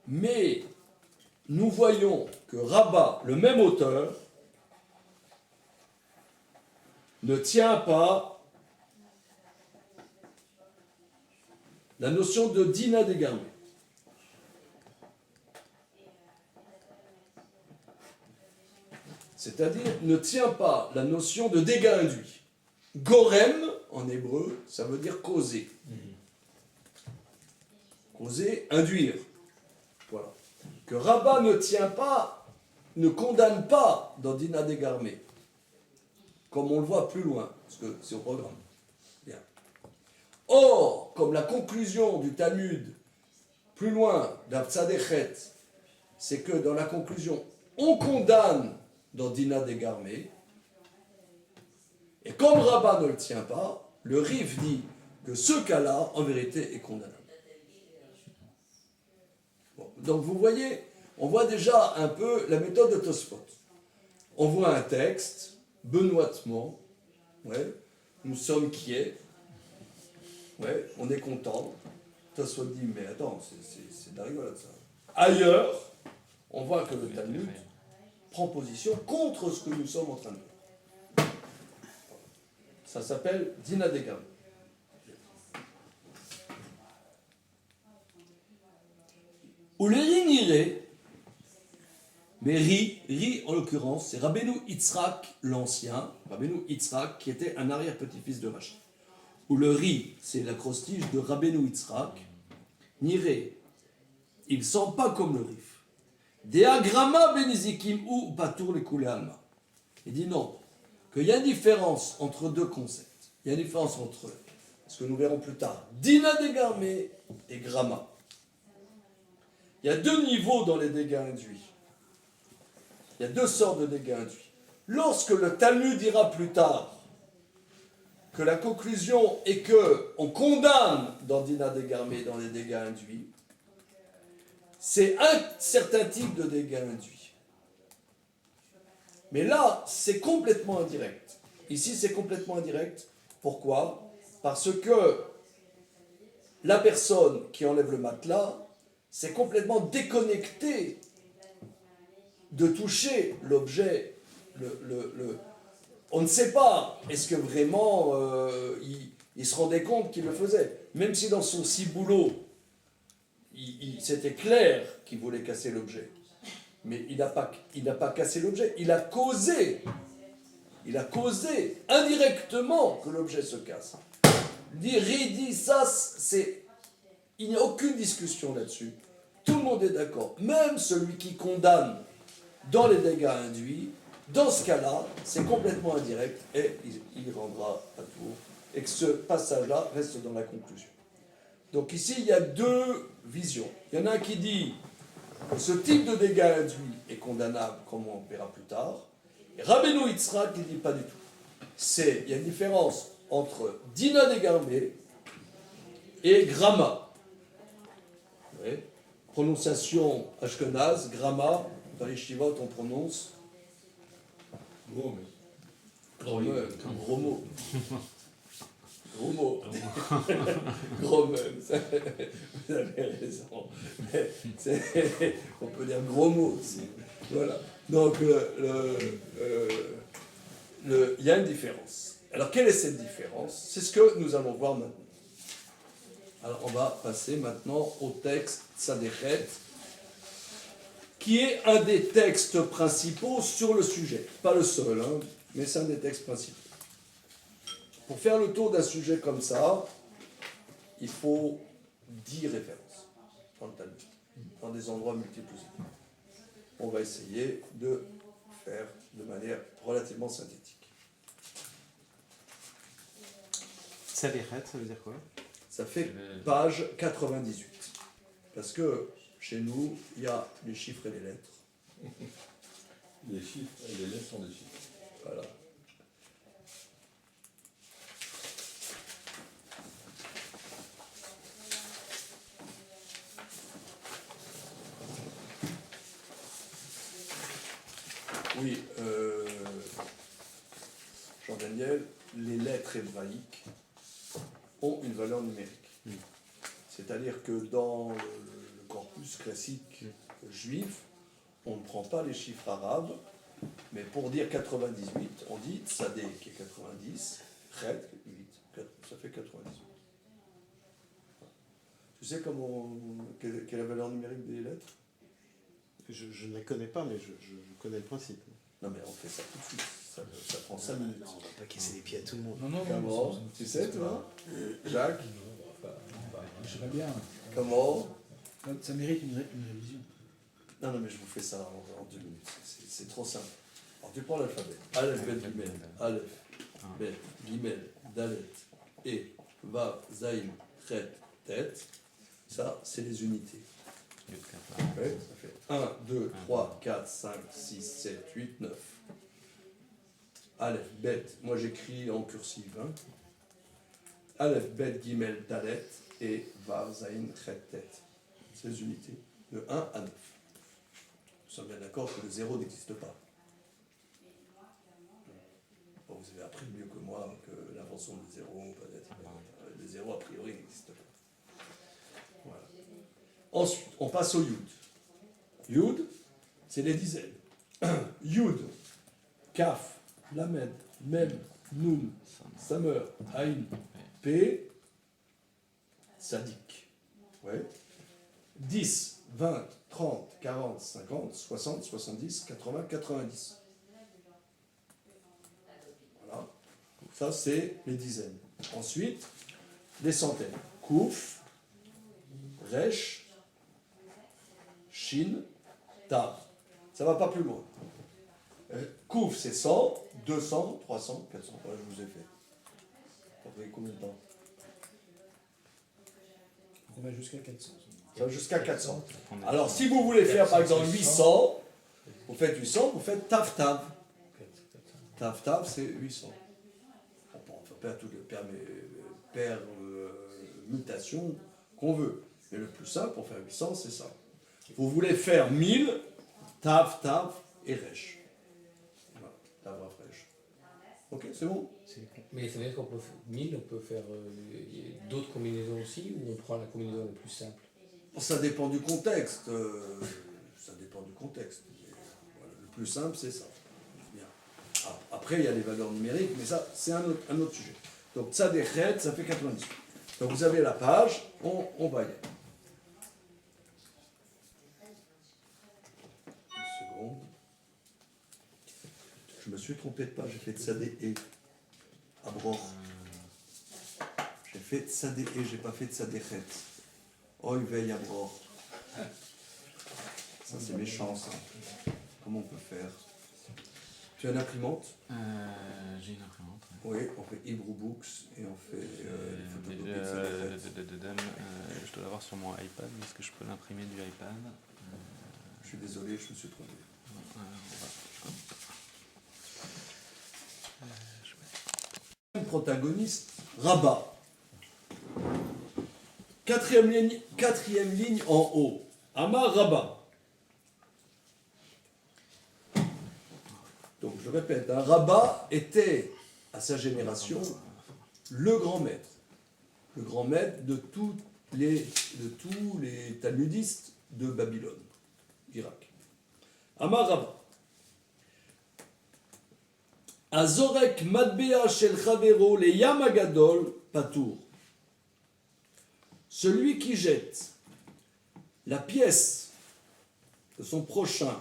mais nous voyons que Rabba, le même auteur, ne tient pas la notion de dîna dégarmé. C'est-à-dire ne tient pas la notion de dégât induit. Gorem, en hébreu, ça veut dire causer. Causer, induire. Voilà. Que Rabat ne tient pas, ne condamne pas dans Dina Dégarmé, comme on le voit plus loin, parce que c'est au programme. Bien. Or, comme la conclusion du Talmud, plus loin, d'Abtzadechet, c'est que dans la conclusion, on condamne dans Dina Dégarmé, et comme Rabat ne le tient pas, le Rif dit que ce cas-là, en vérité, est condamnable. Bon, donc vous voyez, on voit déjà un peu la méthode de Tosfot. On voit un texte, benoîtement, ouais, nous sommes quiets, ouais, on est content. Tosfot dit, mais attends, c'est de la rigolade ça. Ailleurs, on voit que le Talmud prend position contre ce que nous sommes en train de faire. Ça s'appelle Dina Degam. Ou le Ri, mais Ri en l'occurrence, c'est Rabbeinu Yitzhak l'ancien, Rabbeinu Yitzhak qui était un arrière-petit-fils de Rashi. Ou le Ri, c'est l'acrostiche de Rabbeinu Yitzhak. Niré, il ne sent pas comme le Rif. Deagrama benizikim ou patour les coulées alma. Il dit non, qu'il y a une différence entre deux concepts. Il y a une différence entre, ce que nous verrons plus tard, Dina dégarmé et Grama. Il y a deux niveaux dans les dégâts induits. Il y a deux sortes de dégâts induits. Lorsque le Talmud dira plus tard que la conclusion est que on condamne dans Dina dégarmé dans les dégâts induits, c'est un certain type de dégâts induits. Mais là, c'est complètement indirect. Ici, c'est complètement indirect. Pourquoi ? Parce que la personne qui enlève le matelas, c'est complètement déconnecté de toucher l'objet. On ne sait pas, est-ce que vraiment il se rendait compte qu'il le faisait. Même si dans son ciboulot, c'était clair qu'il voulait casser l'objet. Mais il n'a pas cassé l'objet, il a causé indirectement que l'objet se casse. Dit ça, il n'y a aucune discussion là-dessus. Tout le monde est d'accord. Même celui qui condamne dans les dégâts induits, dans ce cas-là, c'est complètement indirect et il rendra à tour. Et que ce passage-là reste dans la conclusion. Donc ici, il y a deux visions. Il y en a un qui dit que ce type de dégâts induits est condamnable, comme on verra plus tard. Et Rabbeinu Yitzhak qui ne dit pas du tout. Il y a une différence entre Dina dégarmé et Grama. Oui. Prononciation ashkenaz, Grama, dans les shivot on prononce Gros, mais. gros mot. Gros mot. Gros même. Vous avez raison. Mais on peut dire gros mot aussi. Voilà. Donc, il y a une différence. Alors, quelle est cette différence ? C'est ce que nous allons voir maintenant. Alors, on va passer maintenant au texte Tzadechet, qui est un des textes principaux sur le sujet. Pas le seul, hein, mais c'est un des textes principaux. Pour faire le tour d'un sujet comme ça, il faut 10 références dans le Talmud, dans des endroits multiples. On va essayer de faire de manière relativement synthétique. Tzadechet, ça veut dire quoi ? Ça fait page 98. Parce que chez nous, il y a les chiffres et les lettres. Les chiffres et les lettres sont des chiffres. Voilà. Oui, Jean-Daniel, les lettres hébraïques ont une valeur numérique. C'est-à-dire que dans le corpus classique juif, on ne prend pas les chiffres arabes, Mais pour dire 98, on dit Tsadé qui est 90, Chet 8, ça fait 98. Tu sais quelle est la valeur numérique des lettres? Je ne les connais pas, mais je connais le principe. Non mais on fait ça tout de suite, ça prend 5 minutes. On va pas casser les pieds à tout le monde. Non, Comment? Tu sais toi? Jacques? je sais pas bien. Comment? Ça mérite une révision. Non, mais je vous fais ça en 2 minutes. C'est trop simple. Alors tu prends l'alphabet. Aleph, Bet, Gimel. Aleph, Bet, Gimel, Dalet, E, Vav, Zaïm, Chet, Tet. Ça, c'est les unités. Ouais, ça fait 1, 2, 3, 4, 5, 6, 7, 8, 9. Aleph, Bet. Moi j'écris en cursive. Hein. Aleph, Bet, Gimel, Dalet, et Vav, Zaïm, Chet, Tet. C'est les unités. De 1 à 9. Nous sommes bien d'accord que le 0 n'existe pas. Bon, vous avez appris mieux que moi que l'invention du 0, le 0 a priori n'existe pas. Voilà. Ensuite, on passe au Yud. Yud, c'est les dizaines. Yud, Kaf, Lamed, Mem, Nun, Samer, Aïn, P, Sadik. Ouais. 10, 20, 30, 40, 50, 60, 70, 80, 90. Voilà. Ça, c'est les dizaines. Ensuite, les centaines. Kouf, Resh, Shin, Tav. Ça ne va pas plus loin. Kouf, c'est 100, 200, 300, 400. Voilà, je vous ai fait. Vous avez combien de temps? On va jusqu'à 400. Ça va jusqu'à 400. Alors, si vous voulez faire, par exemple, 800, vous faites 800, vous faites Tav-Tav. Tav-Tav, c'est 800. On peut faire toutes les permutations qu'on veut. Mais le plus simple pour faire 800, c'est ça. Vous voulez faire 1000, Tav-Tav et Resh. Voilà, Tav, Resh. Ok, c'est bon? Mais ça veut dire qu'on peut faire 1000, on peut faire d'autres combinaisons aussi, ou on prend la combinaison la plus simple? Ça dépend du contexte. Ça dépend du contexte. Mais, voilà, le plus simple, c'est ça. Bien. Après, il y a les valeurs numériques, mais ça, c'est un autre sujet. Donc, ça des raids, ça fait 98. Donc, vous avez la page, on va y aller. Une seconde. Je me suis trompé de page, j'ai fait Tsadé et. À Bror. J'ai fait Tsadé et, j'ai pas fait Tsadé Chet. Oh, il veille à Bror. Ça, c'est méchant, ça. Comment on peut faire? Tu as une imprimante? J'ai une imprimante. Ouais. Oui, on fait Hebrew Books et on fait les photocopies de Tsadé Chet. Je dois l'avoir sur mon iPad. Est-ce que je peux l'imprimer du iPad? Je suis désolé, je me suis trompé. Le protagoniste, Rabat. Quatrième ligne en haut. Amar Rabat. Donc je répète, hein, Rabat était à sa génération le grand maître. Le grand maître de tous les talmudistes de Babylone, Irak. Amar Rabat. Azorek Madbea Shel Chavero le Yamagadol Patour. Celui qui jette la pièce de son prochain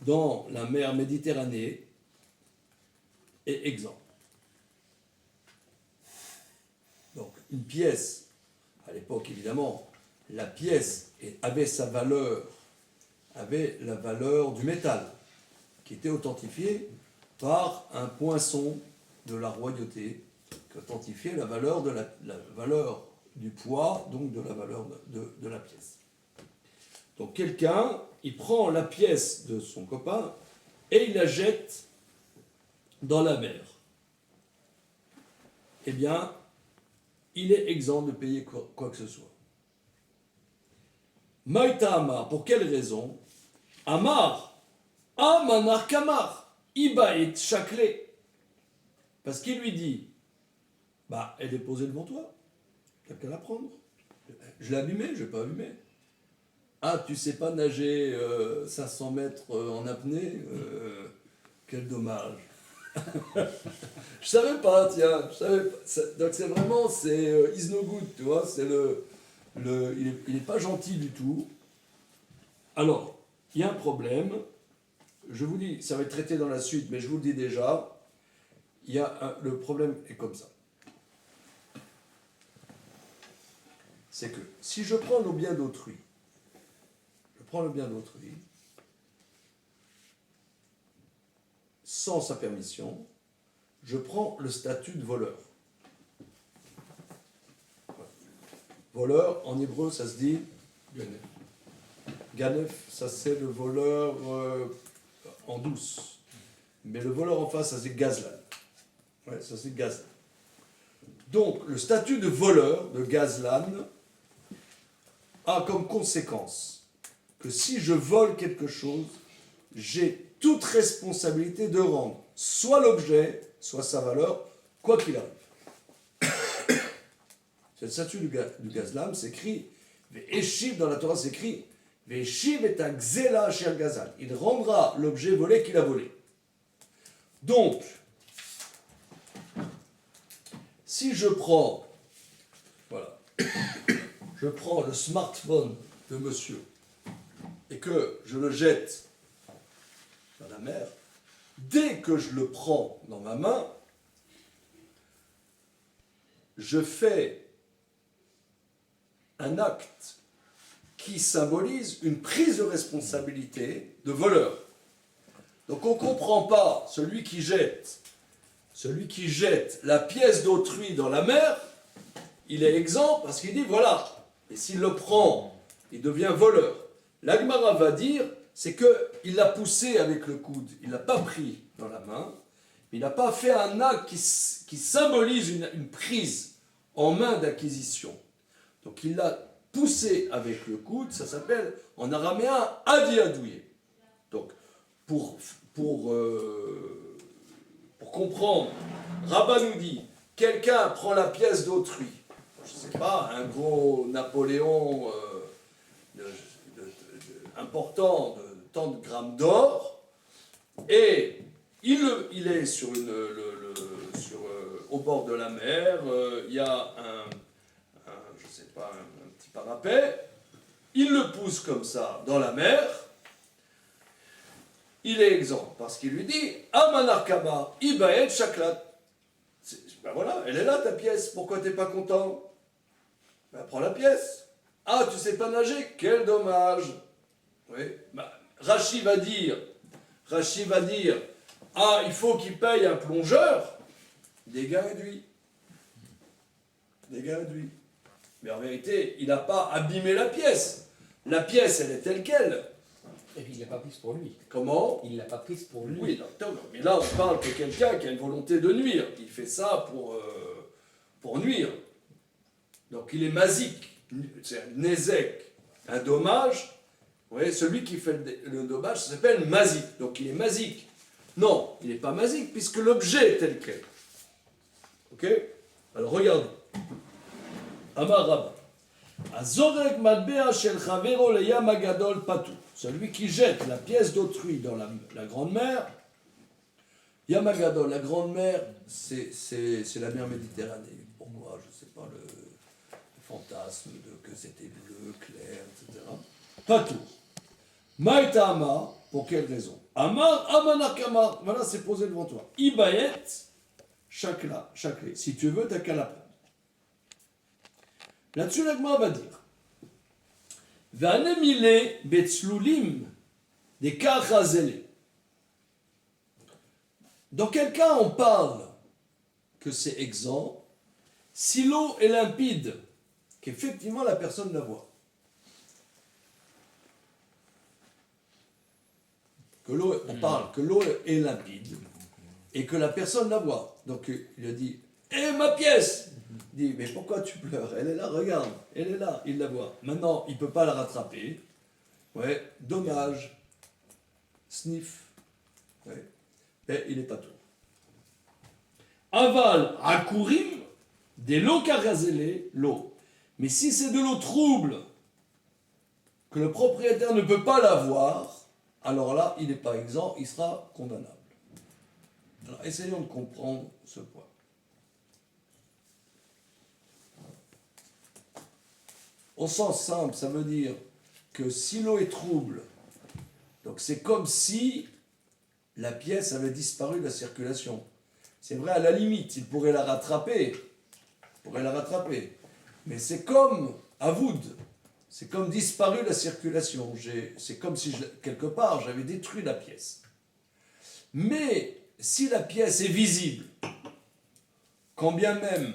dans la mer Méditerranée est exempt. Donc une pièce, à l'époque évidemment, la pièce avait la valeur du métal, qui était authentifié par un poinçon de la royauté, qui authentifiait la valeur du poids, donc de la valeur de la pièce. Donc quelqu'un, il prend la pièce de son copain et il la jette dans la mer. Eh bien, il est exempt de payer quoi que ce soit. Maïta Amar, pour quelle raison? Amar, Amanar Kamar, Ibaït Chaklé. Parce qu'il lui dit, bah, elle est posée devant toi, t'as qu'à la prendre. Je l'ai abîmée, je ne l'ai pas abîmée. Ah, tu sais pas nager 500 mètres en apnée quel dommage. Je savais pas, tiens. Je savais pas. Donc c'est vraiment, c'est is no good, tu vois. C'est il est pas gentil du tout. Alors, il y a un problème. Je vous dis, ça va être traité dans la suite, mais je vous le dis déjà. Le problème est comme ça. C'est que si je prends le bien d'autrui, sans sa permission, je prends le statut de voleur. Voleur, en hébreu, ça se dit Ganef, ça c'est le voleur en douce. Mais le voleur en face, ça c'est Gazlan. Ouais, ça c'est Gazlan. Donc, le statut de voleur, de Gazlan, a comme conséquence que si je vole quelque chose, j'ai toute responsabilité de rendre soit l'objet, soit sa valeur, quoi qu'il arrive. C'est le statut du Gazlan, c'est écrit, Eshiv dans la Torah, c'est écrit, Eshiv est un Xela chez Gazal. Il rendra l'objet volé qu'il a volé. Donc, si je prends, voilà, je prends le smartphone de monsieur et que je le jette dans la mer, dès que je le prends dans ma main, je fais un acte qui symbolise une prise de responsabilité de voleur. Donc on ne comprend pas celui qui jette la pièce d'autrui dans la mer, il est exempt parce qu'il dit voilà, et s'il le prend, il devient voleur. L'Agmara va dire, c'est qu'il l'a poussé avec le coude, il ne l'a pas pris dans la main, il n'a pas fait un acte qui symbolise une prise en main d'acquisition. Donc il l'a poussé avec le coude, ça s'appelle en araméen adiadouye. Donc pour comprendre, Rabbah nous dit, quelqu'un prend la pièce d'autrui, je ne sais pas, un gros Napoléon important de tant de grammes d'or, et il est sur au bord de la mer, il y a je sais pas, un petit parapet, il le pousse comme ça dans la mer, il est exempt, parce qu'il lui dit « Amanarkama, Ibaed Shaklat ». Ben voilà, elle est là ta pièce, pourquoi t'es pas content? Ben prends la pièce. Ah, tu sais pas nager? Quel dommage. Oui. Ben, Rachi va dire, ah, il faut qu'il paye un plongeur, dégâts réduits. Mais en vérité, il n'a pas abîmé la pièce. La pièce, elle est telle qu'elle. Et puis il ne l'a pas prise pour lui. Comment? Il ne l'a pas prise pour lui. Oui, mais là, on parle de quelqu'un qui a une volonté de nuire. Il fait ça pour nuire. Donc il est mazik, c'est un nézek, un dommage. Vous voyez, celui qui fait le dommage, ça s'appelle mazik. Donc il est mazik. Non, il n'est pas mazik, puisque l'objet est tel quel. Ok? Alors regardez. Amar Rabba. Azorek matbea shel chavero leyam hagadol patou. Celui qui jette la pièce d'autrui dans la grande mer, Yam Hagadol, la grande mer, c'est la mer Méditerranée. Pourquoi? Je ne sais pas, le fantasme que c'était bleu, clair, etc. Patou. Maïtama, pour quelle raison? Amar, Amanakama, voilà, c'est posé devant toi. Ibayet, chakla. Si tu veux, t'as qu'à la prendre. Là-dessus, l'Agma va dire Vanemile betzlulim des kachazele. Dans quel cas on parle que c'est exempt si l'eau est limpide, qu'effectivement la personne la voit. On parle que l'eau est limpide et que la personne la voit. Donc il a dit ma pièce! Il dit, mais pourquoi tu pleures? Elle est là, regarde, elle est là, il la voit. Maintenant, il ne peut pas la rattraper. Ouais, dommage. Sniff. Ouais. Et il n'est pas tout. Aval, akourim, des l'eau karazélé, l'eau. Mais si c'est de l'eau trouble, que le propriétaire ne peut pas l'avoir, alors là, il n'est pas exempt, il sera condamnable. Alors, essayons de comprendre ce point. Au sens simple, ça veut dire que si l'eau est trouble, donc c'est comme si la pièce avait disparu de la circulation. C'est vrai, à la limite, il pourrait la rattraper. Mais c'est comme à Wood. C'est comme disparu la circulation. C'est comme si, quelque part, j'avais détruit la pièce. Mais si la pièce est visible, quand bien même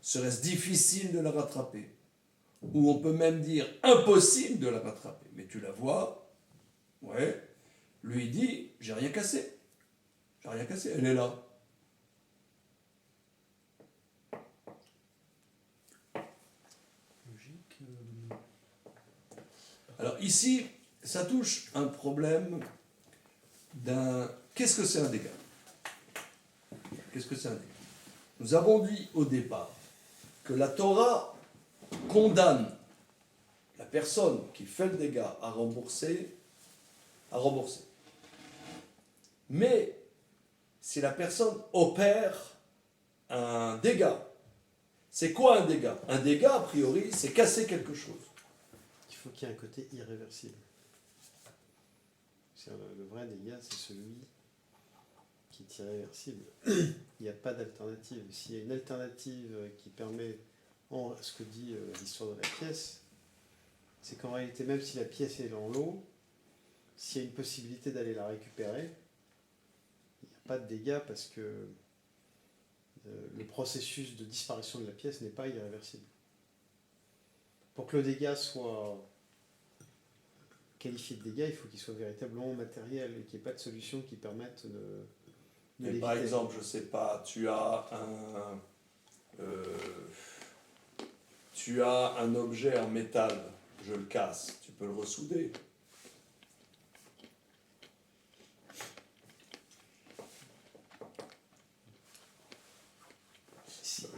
serait-ce difficile de la rattraper, ou on peut même dire impossible de la rattraper, mais tu la vois, ouais, lui dit, j'ai rien cassé. J'ai rien cassé, elle est là. Alors ici, ça touche un problème d'un... Qu'est-ce que c'est un dégât? Qu'est-ce que c'est un dégât? Nous avons dit au départ que la Torah condamne la personne qui fait le dégât à rembourser. Mais si la personne opère un dégât, c'est quoi un dégât? Un dégât, a priori, c'est casser quelque chose. Il faut qu'il y ait un côté irréversible. Le vrai dégât, c'est celui qui est irréversible. Il n'y a pas d'alternative. S'il y a une alternative qui permet, ce que dit l'histoire de la pièce, c'est qu'en réalité, même si la pièce est dans l'eau, s'il y a une possibilité d'aller la récupérer, il n'y a pas de dégâts parce que le processus de disparition de la pièce n'est pas irréversible. Pour que le dégât soit qualifié de dégât, il faut qu'il soit véritablement matériel et qu'il n'y ait pas de solution qui permette de Mais par exemple, je ne sais pas, tu as un objet en métal, je le casse, tu peux le ressouder.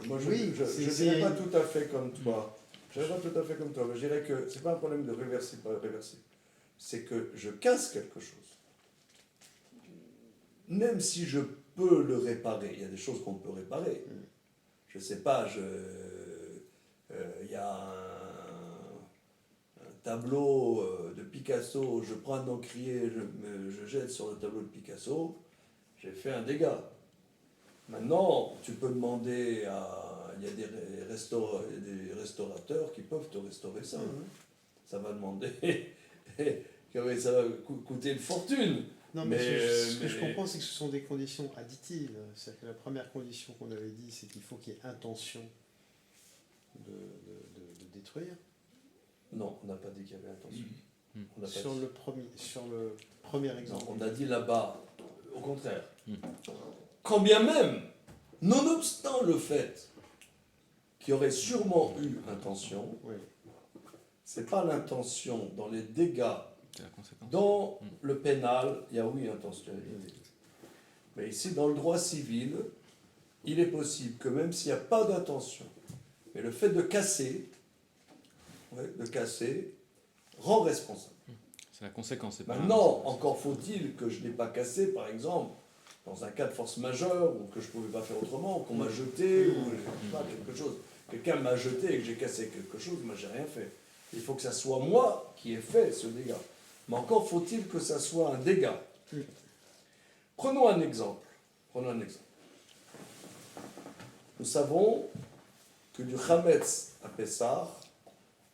Moi, je ne dirais pas tout à fait comme toi. Je dirais pas tout à fait comme toi, mais je dirais que ce n'est pas un problème de réversible, pas réversible. C'est que je casse quelque chose. Même si je peux le réparer, il y a des choses qu'on peut réparer. Je ne sais pas, il y a un tableau de Picasso, je prends un encrier, je jette sur le tableau de Picasso, j'ai fait un dégât. Maintenant, tu peux demander à... Il y a des restaurateurs qui peuvent te restaurer ça. Ça va demander... ça va coûter une fortune. Non, mais ce que je comprends, c'est que ce sont des conditions additives. C'est-à-dire que la première condition qu'on avait dit, c'est qu'il faut qu'il y ait intention de détruire. Non, on n'a pas dit qu'il y avait intention. On n'a pas Sur dit. le premier exemple. Non, on a dit là-bas, au contraire. Quand bien même, nonobstant le fait qu'il y aurait sûrement eu intention, Oui. c'est pas l'intention dans les dégâts. C'est la conséquence. Dans le pénal, il y a oui intentionnalité. Mais ici, dans le droit civil, il est possible que même s'il n'y a pas d'intention, mais le fait de casser rend responsable. C'est la conséquence. C'est pas Maintenant, encore faut-il que je n'ai pas cassé, par exemple, dans un cas de force majeure, ou que je ne pouvais pas faire autrement, ou qu'on m'a jeté, ou je sais pas, quelque chose. Quelqu'un m'a jeté et que j'ai cassé quelque chose, moi j'ai rien fait. Il faut que ça soit moi qui ai fait ce dégât. Mais encore faut-il que ça soit un dégât. Prenons un exemple. Nous savons que du Hametz à Pessah,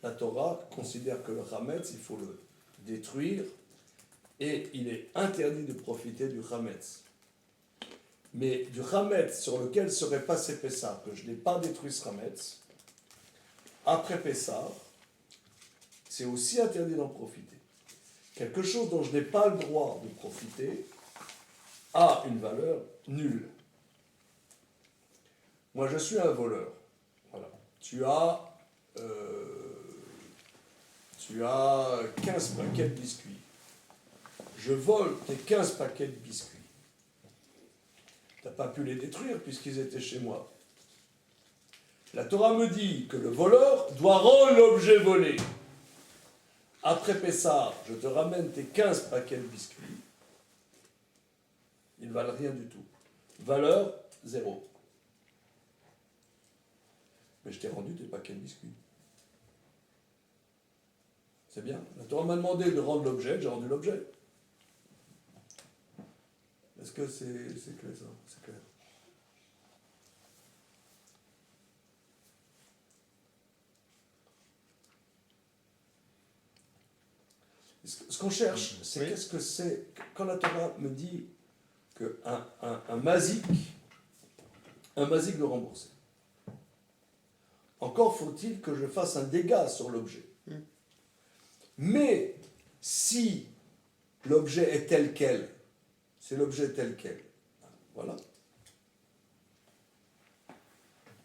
la Torah considère que le Hametz, il faut le détruire et il est interdit de profiter du Hametz. Mais du Hametz sur lequel serait passé Pessah, que je n'ai pas détruit ce Hametz, après Pessah, c'est aussi interdit d'en profiter. Quelque chose dont je n'ai pas le droit de profiter a une valeur nulle. Moi, je suis un voleur. Voilà. Tu as 15 paquets de biscuits. Je vole tes 15 paquets de biscuits. Tu n'as pas pu les détruire puisqu'ils étaient chez moi. La Torah me dit que le voleur doit rendre l'objet volé. après Pessah, je te ramène tes 15 paquets de biscuits, ils ne valent rien du tout. Valeur, 0. Mais je t'ai rendu tes paquets de biscuits. C'est bien. La Torah m'a demandé de rendre l'objet, j'ai rendu l'objet. Est-ce que c'est clair ça? C'est clair. Ce qu'on cherche, c'est qu'est-ce que c'est. Quand la Torah me dit qu'un mazik de rembourser, encore faut-il que je fasse un dégât sur l'objet. Mais si l'objet est tel quel, c'est l'objet tel quel, voilà.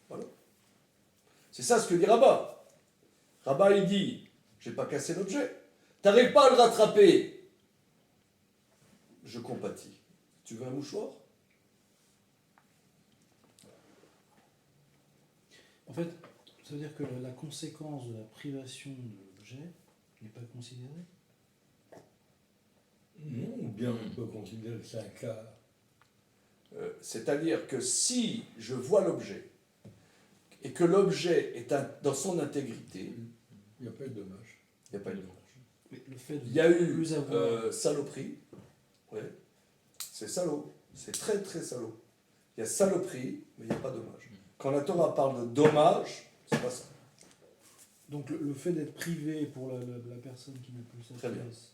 Voilà. C'est ça ce que dit Rabat. Rabat il dit, j'ai pas cassé l'objet. T'arrives pas à le rattraper. Je compatis. Tu veux un mouchoir? En fait, ça veut dire que la conséquence de la privation de l'objet n'est pas considérée. Non, ou bien on peut considérer que c'est un cas. C'est-à-dire que si je vois l'objet et que l'objet est dans son intégrité, Il n'y a pas eu de dommage. il n'y a pas eu de dommage. Mais le fait de Il y a eu plus avoir... saloperie, ouais. C'est salaud, c'est très très salaud. Il y a saloperie, mais il n'y a pas dommage. Quand la Torah parle de dommage, c'est pas ça. Donc le fait d'être privé pour la personne qui n'a plus sa Très bien. pièce,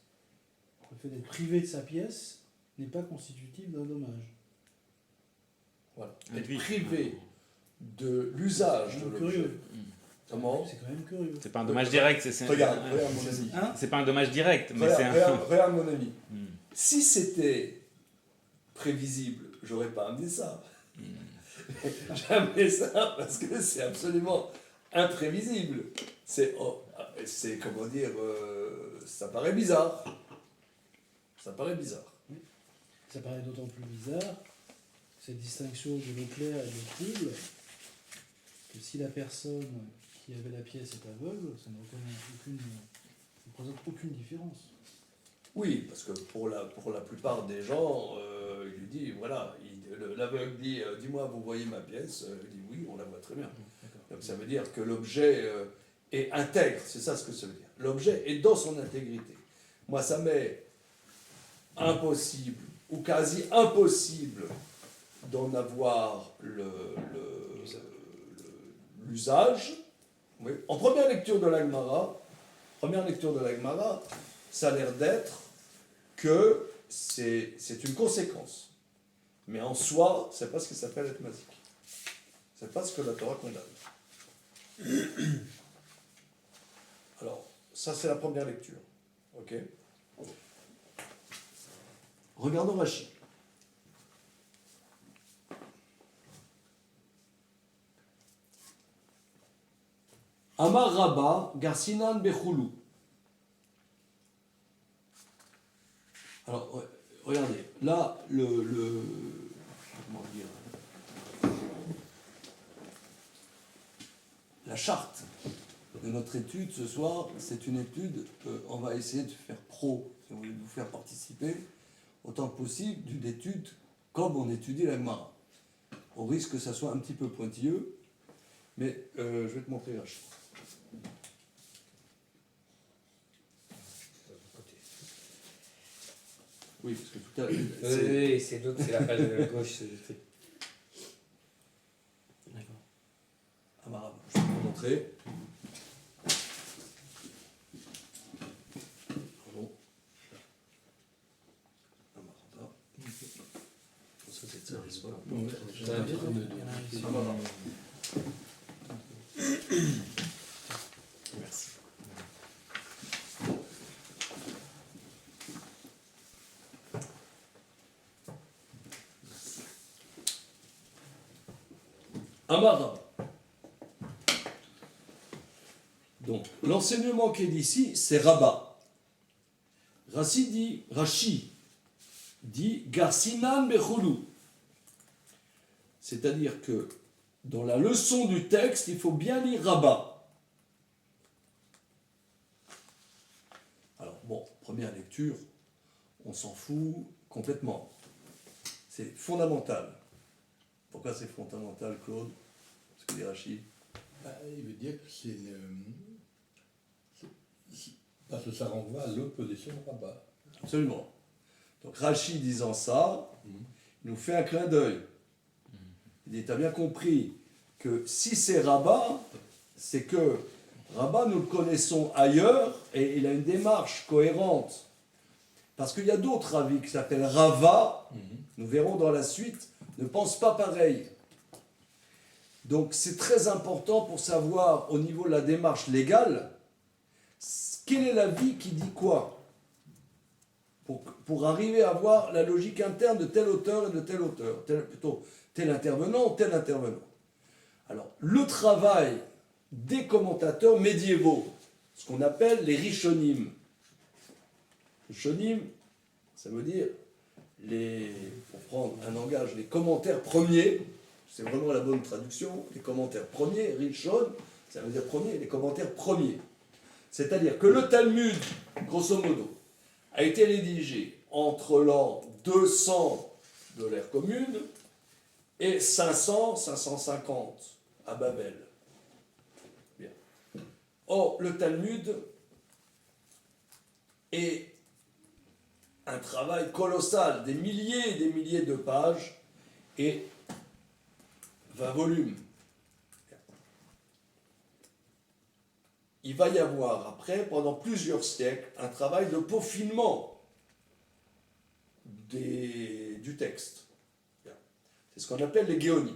le fait d'être privé de sa pièce n'est pas constitutif d'un dommage. Voilà. Et Être puis- privé de l'usage de C'est l'objet. curieux. Comment? C'est quand même curieux. C'est pas un dommage direct, Regarde mon ami. Hein? C'est pas un dommage direct, mais c'est Regarde mon ami. Hmm. Si c'était prévisible, j'aurais pas amené ça. J'ai amené ça parce que c'est absolument imprévisible. C'est comment dire, ça paraît bizarre. Ça paraît bizarre. Ça paraît d'autant plus bizarre, cette distinction de l'éclair et de trouble, que si la personne qui avait la pièce est aveugle, ça ne présente aucune différence. Oui, parce que pour la plupart des gens, il lui dit, voilà, l'aveugle dit, dis-moi, vous voyez ma pièce? Il dit, oui, on la voit très bien. Donc ça veut dire que l'objet est intègre, c'est ça ce que ça veut dire. L'objet est dans son intégrité. Moi, ça m'est impossible, ou quasi impossible, d'en avoir l'usage. Oui. En première lecture de la Gemara, ça a l'air d'être que c'est une conséquence. Mais en soi, c'est pas ce que ça s'appelle être mazik. C'est pas ce que la Torah condamne. Alors, ça c'est la première lecture. Ok? Regardons Rashi. Amar Rabba, Garsinan Bechulu. Alors, regardez, là, comment dire, la charte de notre étude ce soir, c'est une étude, on va essayer de faire pro, si on veut vous faire participer autant que possible d'une étude comme on étudie la Gemara. Au risque que ça soit un petit peu pointilleux, mais je vais te montrer la charte. Oui, parce que tout à l'heure. Oui, c'est l'autre, c'est la page de gauche. D'accord. Amarab, je vais vous montrer. Pardon. Amarab. Ça, c'est ça, c'est pas. Ça va bien, Amarab. Merci. Amarab. Donc, l'enseignement qui est ici, c'est Rabat. Rashi dit Garsinan Bechulu. C'est-à-dire que dans la leçon du texte, il faut bien lire Rabat. bon, première lecture, on s'en fout complètement. C'est fondamental. Pourquoi c'est fondamental, Claude? Ce que dit Rachid. Il veut dire que parce que ça renvoie à l'opposition au rabat. Absolument. Donc Rachid disant ça, il nous fait un clin d'œil. Il dit, t'as bien compris que si c'est Rabat, c'est que Rabat, nous le connaissons ailleurs et il a une démarche cohérente. Parce qu'il y a d'autres avis qui s'appellent Rava, nous verrons dans la suite, ne pensent pas pareil. Donc c'est très important pour savoir au niveau de la démarche légale, quel est l'avis qui dit quoi pour arriver à voir la logique interne de tel auteur et de tel auteur, plutôt tel intervenant ou tel intervenant. Alors, le travail des commentateurs médiévaux, ce qu'on appelle les Rishonim. Rishonim, ça veut dire, pour prendre un langage, les commentaires premiers, c'est vraiment la bonne traduction, les commentaires premiers, Rishon, ça veut dire premier, les commentaires premiers. C'est-à-dire que le Talmud, grosso modo, a été rédigé entre l'an 200 de l'ère commune et 500, 550 à Babel. Bien. Or, le Talmud est un travail colossal, des milliers et des milliers de pages et 20 volumes. Il va y avoir après, pendant plusieurs siècles, un travail de peaufinement du texte. C'est ce qu'on appelle les géonymes.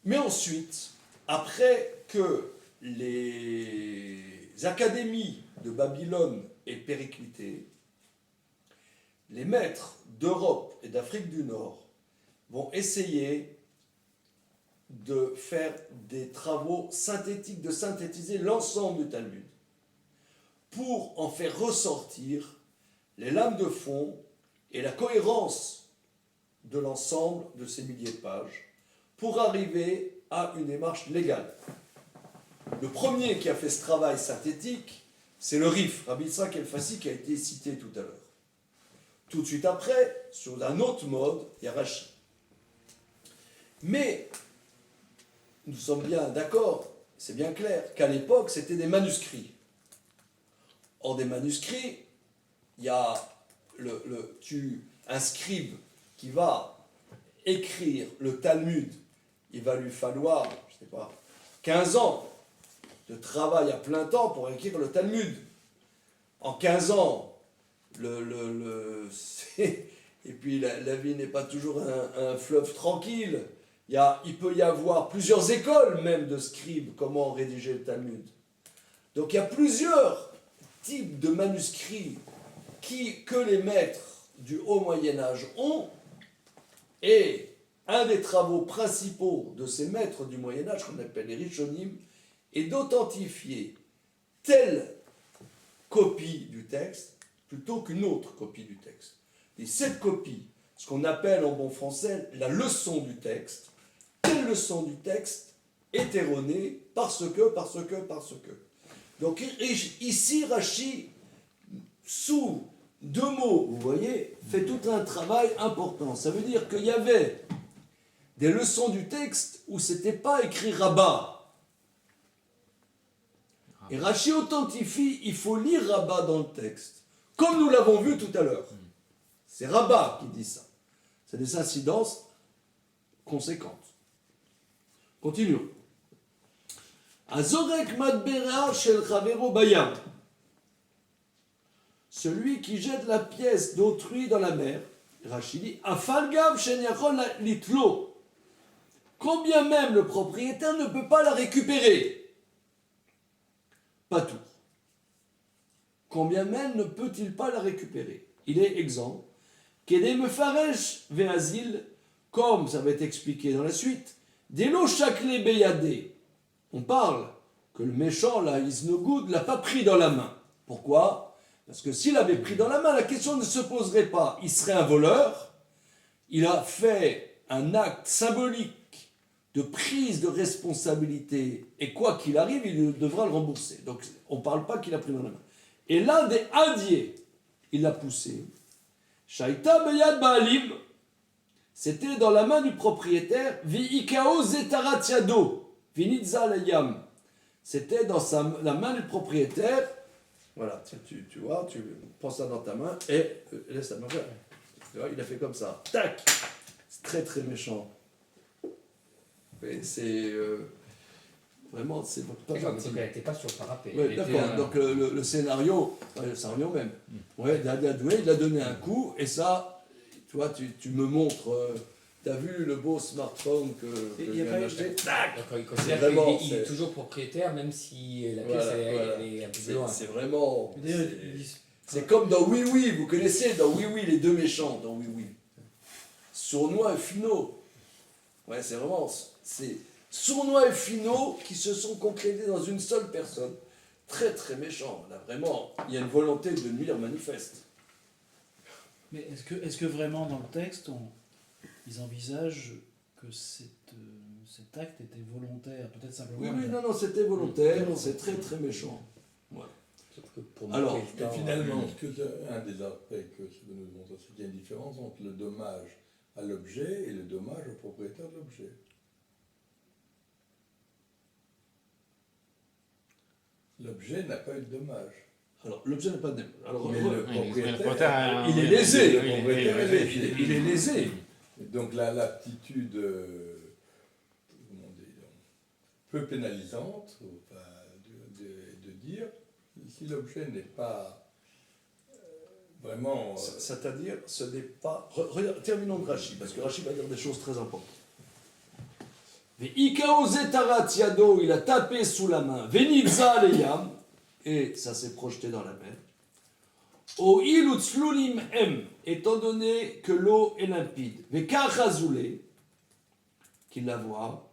Mais ensuite, après que les académies de Babylone aient périclité, les maîtres d'Europe et d'Afrique du Nord vont essayer de faire des travaux synthétiques, de synthétiser l'ensemble du Talmud, pour en faire ressortir les lames de fond et la cohérence de l'ensemble de ces milliers de pages, pour arriver à une démarche légale. Le premier qui a fait ce travail synthétique, c'est le Rif, Rabbi Yitzhak El-Fassi, qui a été cité tout à l'heure. Tout de suite après, sur un autre mode, il y a Rashi. Mais nous sommes bien d'accord, c'est bien clair, qu'à l'époque, c'était des manuscrits. Or, des manuscrits, il y a un scribe qui va écrire le Talmud, il va lui falloir, je ne sais pas, 15 ans de travail à plein temps pour écrire le Talmud. En 15 ans, et puis la vie n'est pas toujours un fleuve tranquille. Il peut y avoir plusieurs écoles même de scribes, comment rédiger le Talmud. Donc il y a plusieurs types de manuscrits que les maîtres du Haut Moyen-Âge ont, et un des travaux principaux de ces maîtres du Moyen-Âge, qu'on appelle les Rishonim, est d'authentifier telle copie du texte plutôt qu'une autre copie du texte. Et cette copie, ce qu'on appelle en bon français la leçon du texte, telle leçon du texte est erronée parce que. Donc ici, Rashi, sous deux mots, vous voyez, fait tout un travail important. Ça veut dire qu'il y avait des leçons du texte où c'était pas écrit rabat. Et Rashi authentifie, il faut lire rabat dans le texte, comme nous l'avons vu tout à l'heure. C'est Rabat qui dit ça. C'est des incidences conséquentes. Continuons. Azorek madbera shel chavero bayam. Celui qui jette la pièce d'autrui dans la mer, Rashi dit, afalgav shenyachol litlo. Combien même le propriétaire ne peut pas la récupérer. Pas tout. Combien même ne peut-il pas la récupérer? Il est exempt. Kedem mefaresh ve'azil, comme ça va être expliqué dans la suite, delo shakle beyadé. On parle que le méchant, là, Isnogoud, ne l'a pas pris dans la main. Pourquoi? Parce que s'il avait pris dans la main, la question ne se poserait pas. Il serait un voleur. Il a fait un acte symbolique de prise de responsabilité, et quoi qu'il arrive, il devra le rembourser. Donc on ne parle pas qu'il a pris dans la main. Et l'un des hadiers, il l'a poussé. Shaita beyad baalim, c'était dans la main du propriétaire. Vi'ikao zetarat yado, vinitza layam. C'était dans la main du propriétaire. Voilà, tiens, tu vois, tu prends ça dans ta main et laisse la main faire. Tu vois, il a fait comme ça. Tac. C'est très très méchant. Mais c'est vraiment, c'est pas D'accord, gentil. donc elle n'était pas sur le parapet. Ouais, Elle était, d'accord, donc le scénario même. Ouais, Dadoué, il a donné un coup, et ça, tu vois, tu me montres, t'as vu le beau smartphone que Et je y a viens pas- d'acheter. Tac. D'accord, il considère vraiment, qu'il est c'est- toujours propriétaire, même si la pièce Voilà, elle voilà. est un peu plus loin. C'est vraiment. D'ailleurs, c'est- ils disent- C'est comme dans Oui Oui, vous connaissez dans Oui Oui les deux méchants dans Oui Oui. Sournois et Finot. Ouais, c'est vraiment. C'est Sournois et Finot qui se sont concrétisés dans une seule personne. Très très méchant. Là, vraiment, il y a une volonté de nuire manifeste. Mais est-ce que vraiment dans le texte, ils envisagent que cet acte était volontaire? Peut-être simplement. Oui, non, c'était volontaire, c'est très très méchant. Voilà. Sauf que pour Alors, marquer le Et temps, finalement, un des aspects que ça nous montre, c'est qu'il y a une différence entre le dommage à l'objet et le dommage au propriétaire de l'objet. L'objet n'a pas eu de dommage. Alors, l'objet n'est pas de. Alors, Mais ouais, le propriétaire, propriétaire, il est lésé. le propriétaire est lésé. il est lésé. Donc l'aptitude comment dire, peu pénalisante enfin, de dire si l'objet n'est pas vraiment... C'est-à-dire, ce n'est pas. Terminons de Rachi, parce que Rachi va dire des choses très importantes. Ikao zetarat yado, il a tapé sous la main. Venitza leyam, et ça s'est projeté dans la mer. O ilutzlulim em, étant donné que l'eau est limpide. Vekachazule, qu'il la voit.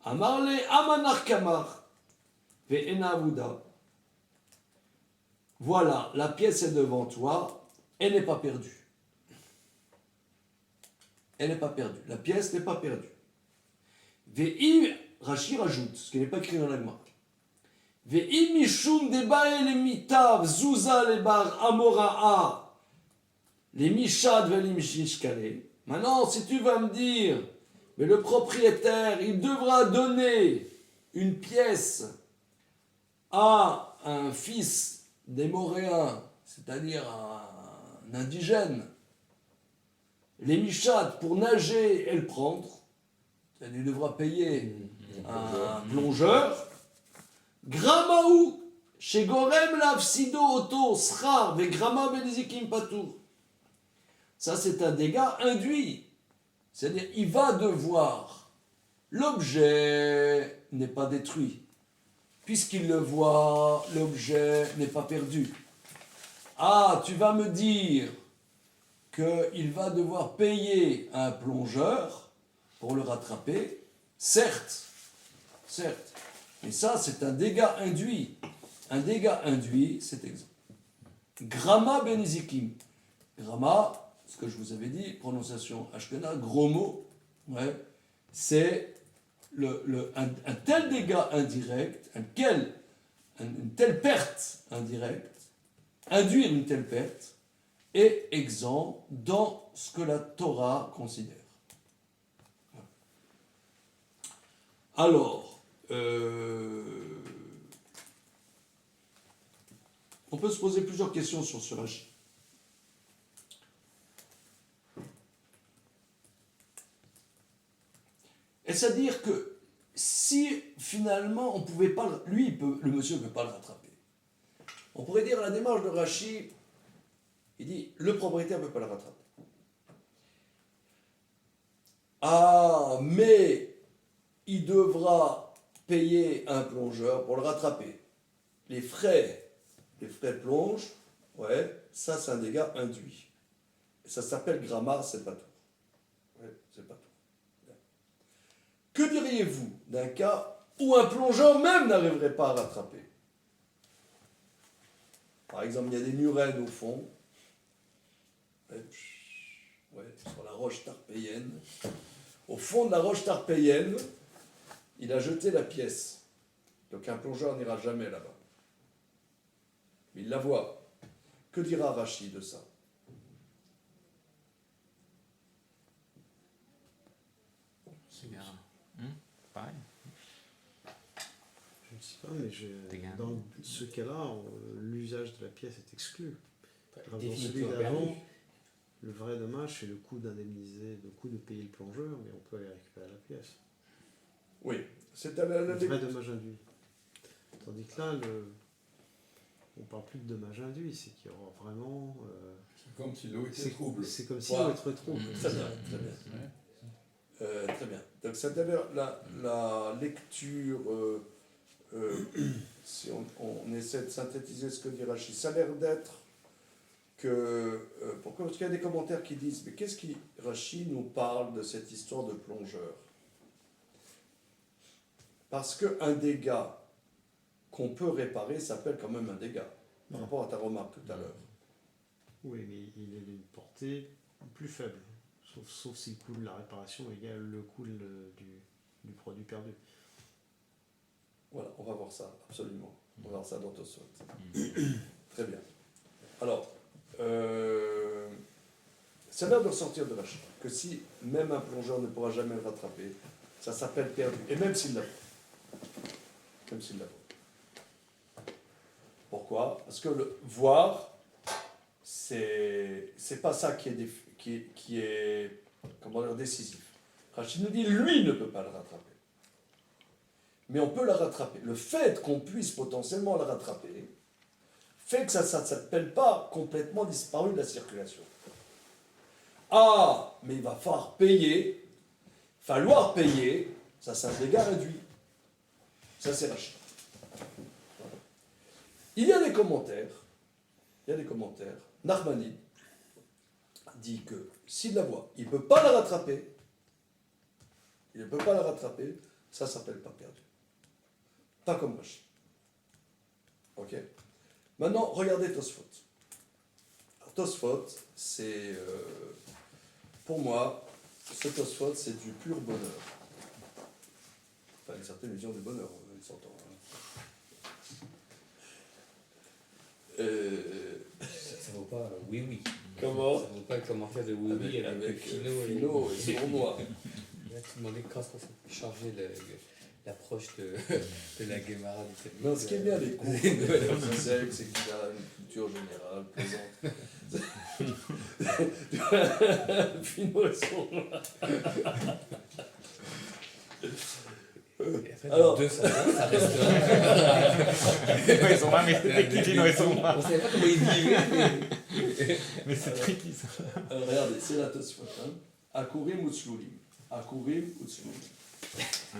Amarle amanar kamar, ve'enavuda. Voilà, la pièce est devant toi, elle n'est pas perdue. Elle n'est pas perdue. La pièce n'est pas perdue. Ve'im, Rashi rajoute, ce qui n'est pas écrit dans la Gemara. Ve'im mishum debae le mitav zuza le bar amoraa les mishad ve'lim shishkale. Maintenant, si tu vas me dire, mais le propriétaire, il devra donner une pièce à un fils des Moréens, c'est-à-dire un indigène, les mishad pour nager et le prendre, c'est-à-dire il devra payer un plongeur. Gramaou, chez Gorem l'afsido auto, srar, ve grama benezikim patou. Ça, c'est un dégât induit. C'est-à-dire, il va devoir. L'objet n'est pas détruit. Puisqu'il le voit, l'objet n'est pas perdu. Ah, tu vas me dire qu'il va devoir payer un plongeur pour le rattraper. Certes. Mais ça, c'est un dégât induit. Un dégât induit, c'est exemple. Grama benizikim. Grama, ce que je vous avais dit, prononciation ashkenaz, gros mot, ouais, c'est un tel dégât indirect, une telle perte indirecte, induire une telle perte, est exempt dans ce que la Torah considère. Alors, on peut se poser plusieurs questions sur ce Rashi. Est-ce à dire que si finalement on pouvait pas, le monsieur ne peut pas le rattraper, on pourrait dire à la démarche de Rashi, il dit le propriétaire ne peut pas le rattraper. Ah, mais il devra payer un plongeur pour le rattraper. Les frais plonge, ouais, ça c'est un dégât induit. Ça s'appelle gramma, c'est pas tout. Ouais, c'est pas tout. Que diriez-vous d'un cas où un plongeur même n'arriverait pas à rattraper? Par exemple, il y a des murènes au fond, ouais, sur la roche tarpéienne. Au fond de la roche tarpéienne, il a jeté la pièce. Donc un plongeur n'ira jamais là-bas. mais il la voit. Que dira Rashi de ça? C'est bien. Pareil. Je ne sais pas, mais dans ce cas-là, l'usage de la pièce est exclu. Dans celui Définitivement d'avant, perdu. le vrai dommage, c'est le coût d'indemniser, le coût de payer le plongeur, mais on peut aller récupérer la pièce. Oui, c'est à la Le vrai dommage induit. Tandis que là, on parle plus de dommage induit, c'est qu'il y aura vraiment... C'est comme si l'eau était trouble. C'est comme si Voilà. l'eau était trouble. Très bien, très bien. Très bien. Donc, c'est-à-dire la lecture, si on essaie de synthétiser ce que dit Rashi, ça a l'air d'être que... pourquoi? Parce qu'il y a des commentaires qui disent, mais qu'est-ce qui, Rashi nous parle de cette histoire de plongeur? Parce qu'un dégât qu'on peut réparer s'appelle quand même un dégât, par rapport à ta remarque tout à l'heure. Oui, mais il est d'une portée plus faible, sauf si le coût de la réparation égale le coût du produit perdu. Voilà, on va voir ça, absolument. On va voir ça dans Tosfot. Très bien. Alors, ça a l'air de ressortir de Rashi que si même un plongeur ne pourra jamais le rattraper, ça s'appelle perdu. Et même s'il l'a fait. Même s'il l'a fait. Pourquoi? Parce que le voir, c'est pas ça qui est comment dire, décisif. Rashi nous dit, lui ne peut pas le rattraper. Mais on peut la rattraper. Le fait qu'on puisse potentiellement la rattraper fait que ça ne s'appelle pas complètement disparu de la circulation. Ah, mais il va falloir payer, ça c'est un dégât réduit. Ça c'est Rashi. Il y a des commentaires, Nachmani dit que s'il la voit, il ne peut pas la rattraper, ça ne s'appelle pas perdu. Pas comme Rashi. Ok? Maintenant, regardez Tosfot. Alors, Tosfot, c'est... pour moi, ce Tosfot, c'est du pur bonheur. Enfin, une certaine vision du bonheur, il s'entend. Ça vaut pas oui. Comment? Ça vaut pas le commentaire de oui avec Philo et sournois. Là, tu demandais quand est-ce qu'on peut changer l'approche de la Gemara du Talmud. Non, ce qui est bien les cours de Français, c'est qu'il y a une culture générale présente. Philo et sournois. Et en fait, Alors- 200 ans, ça restera. Ils sont là, mais c'était qui ils sont là. On savait pas comment ils vivaient, Mais c'est tricky ça. Alors, regardez, c'est la Tosfot. Akurim Utslulim. Akurim Utslulim.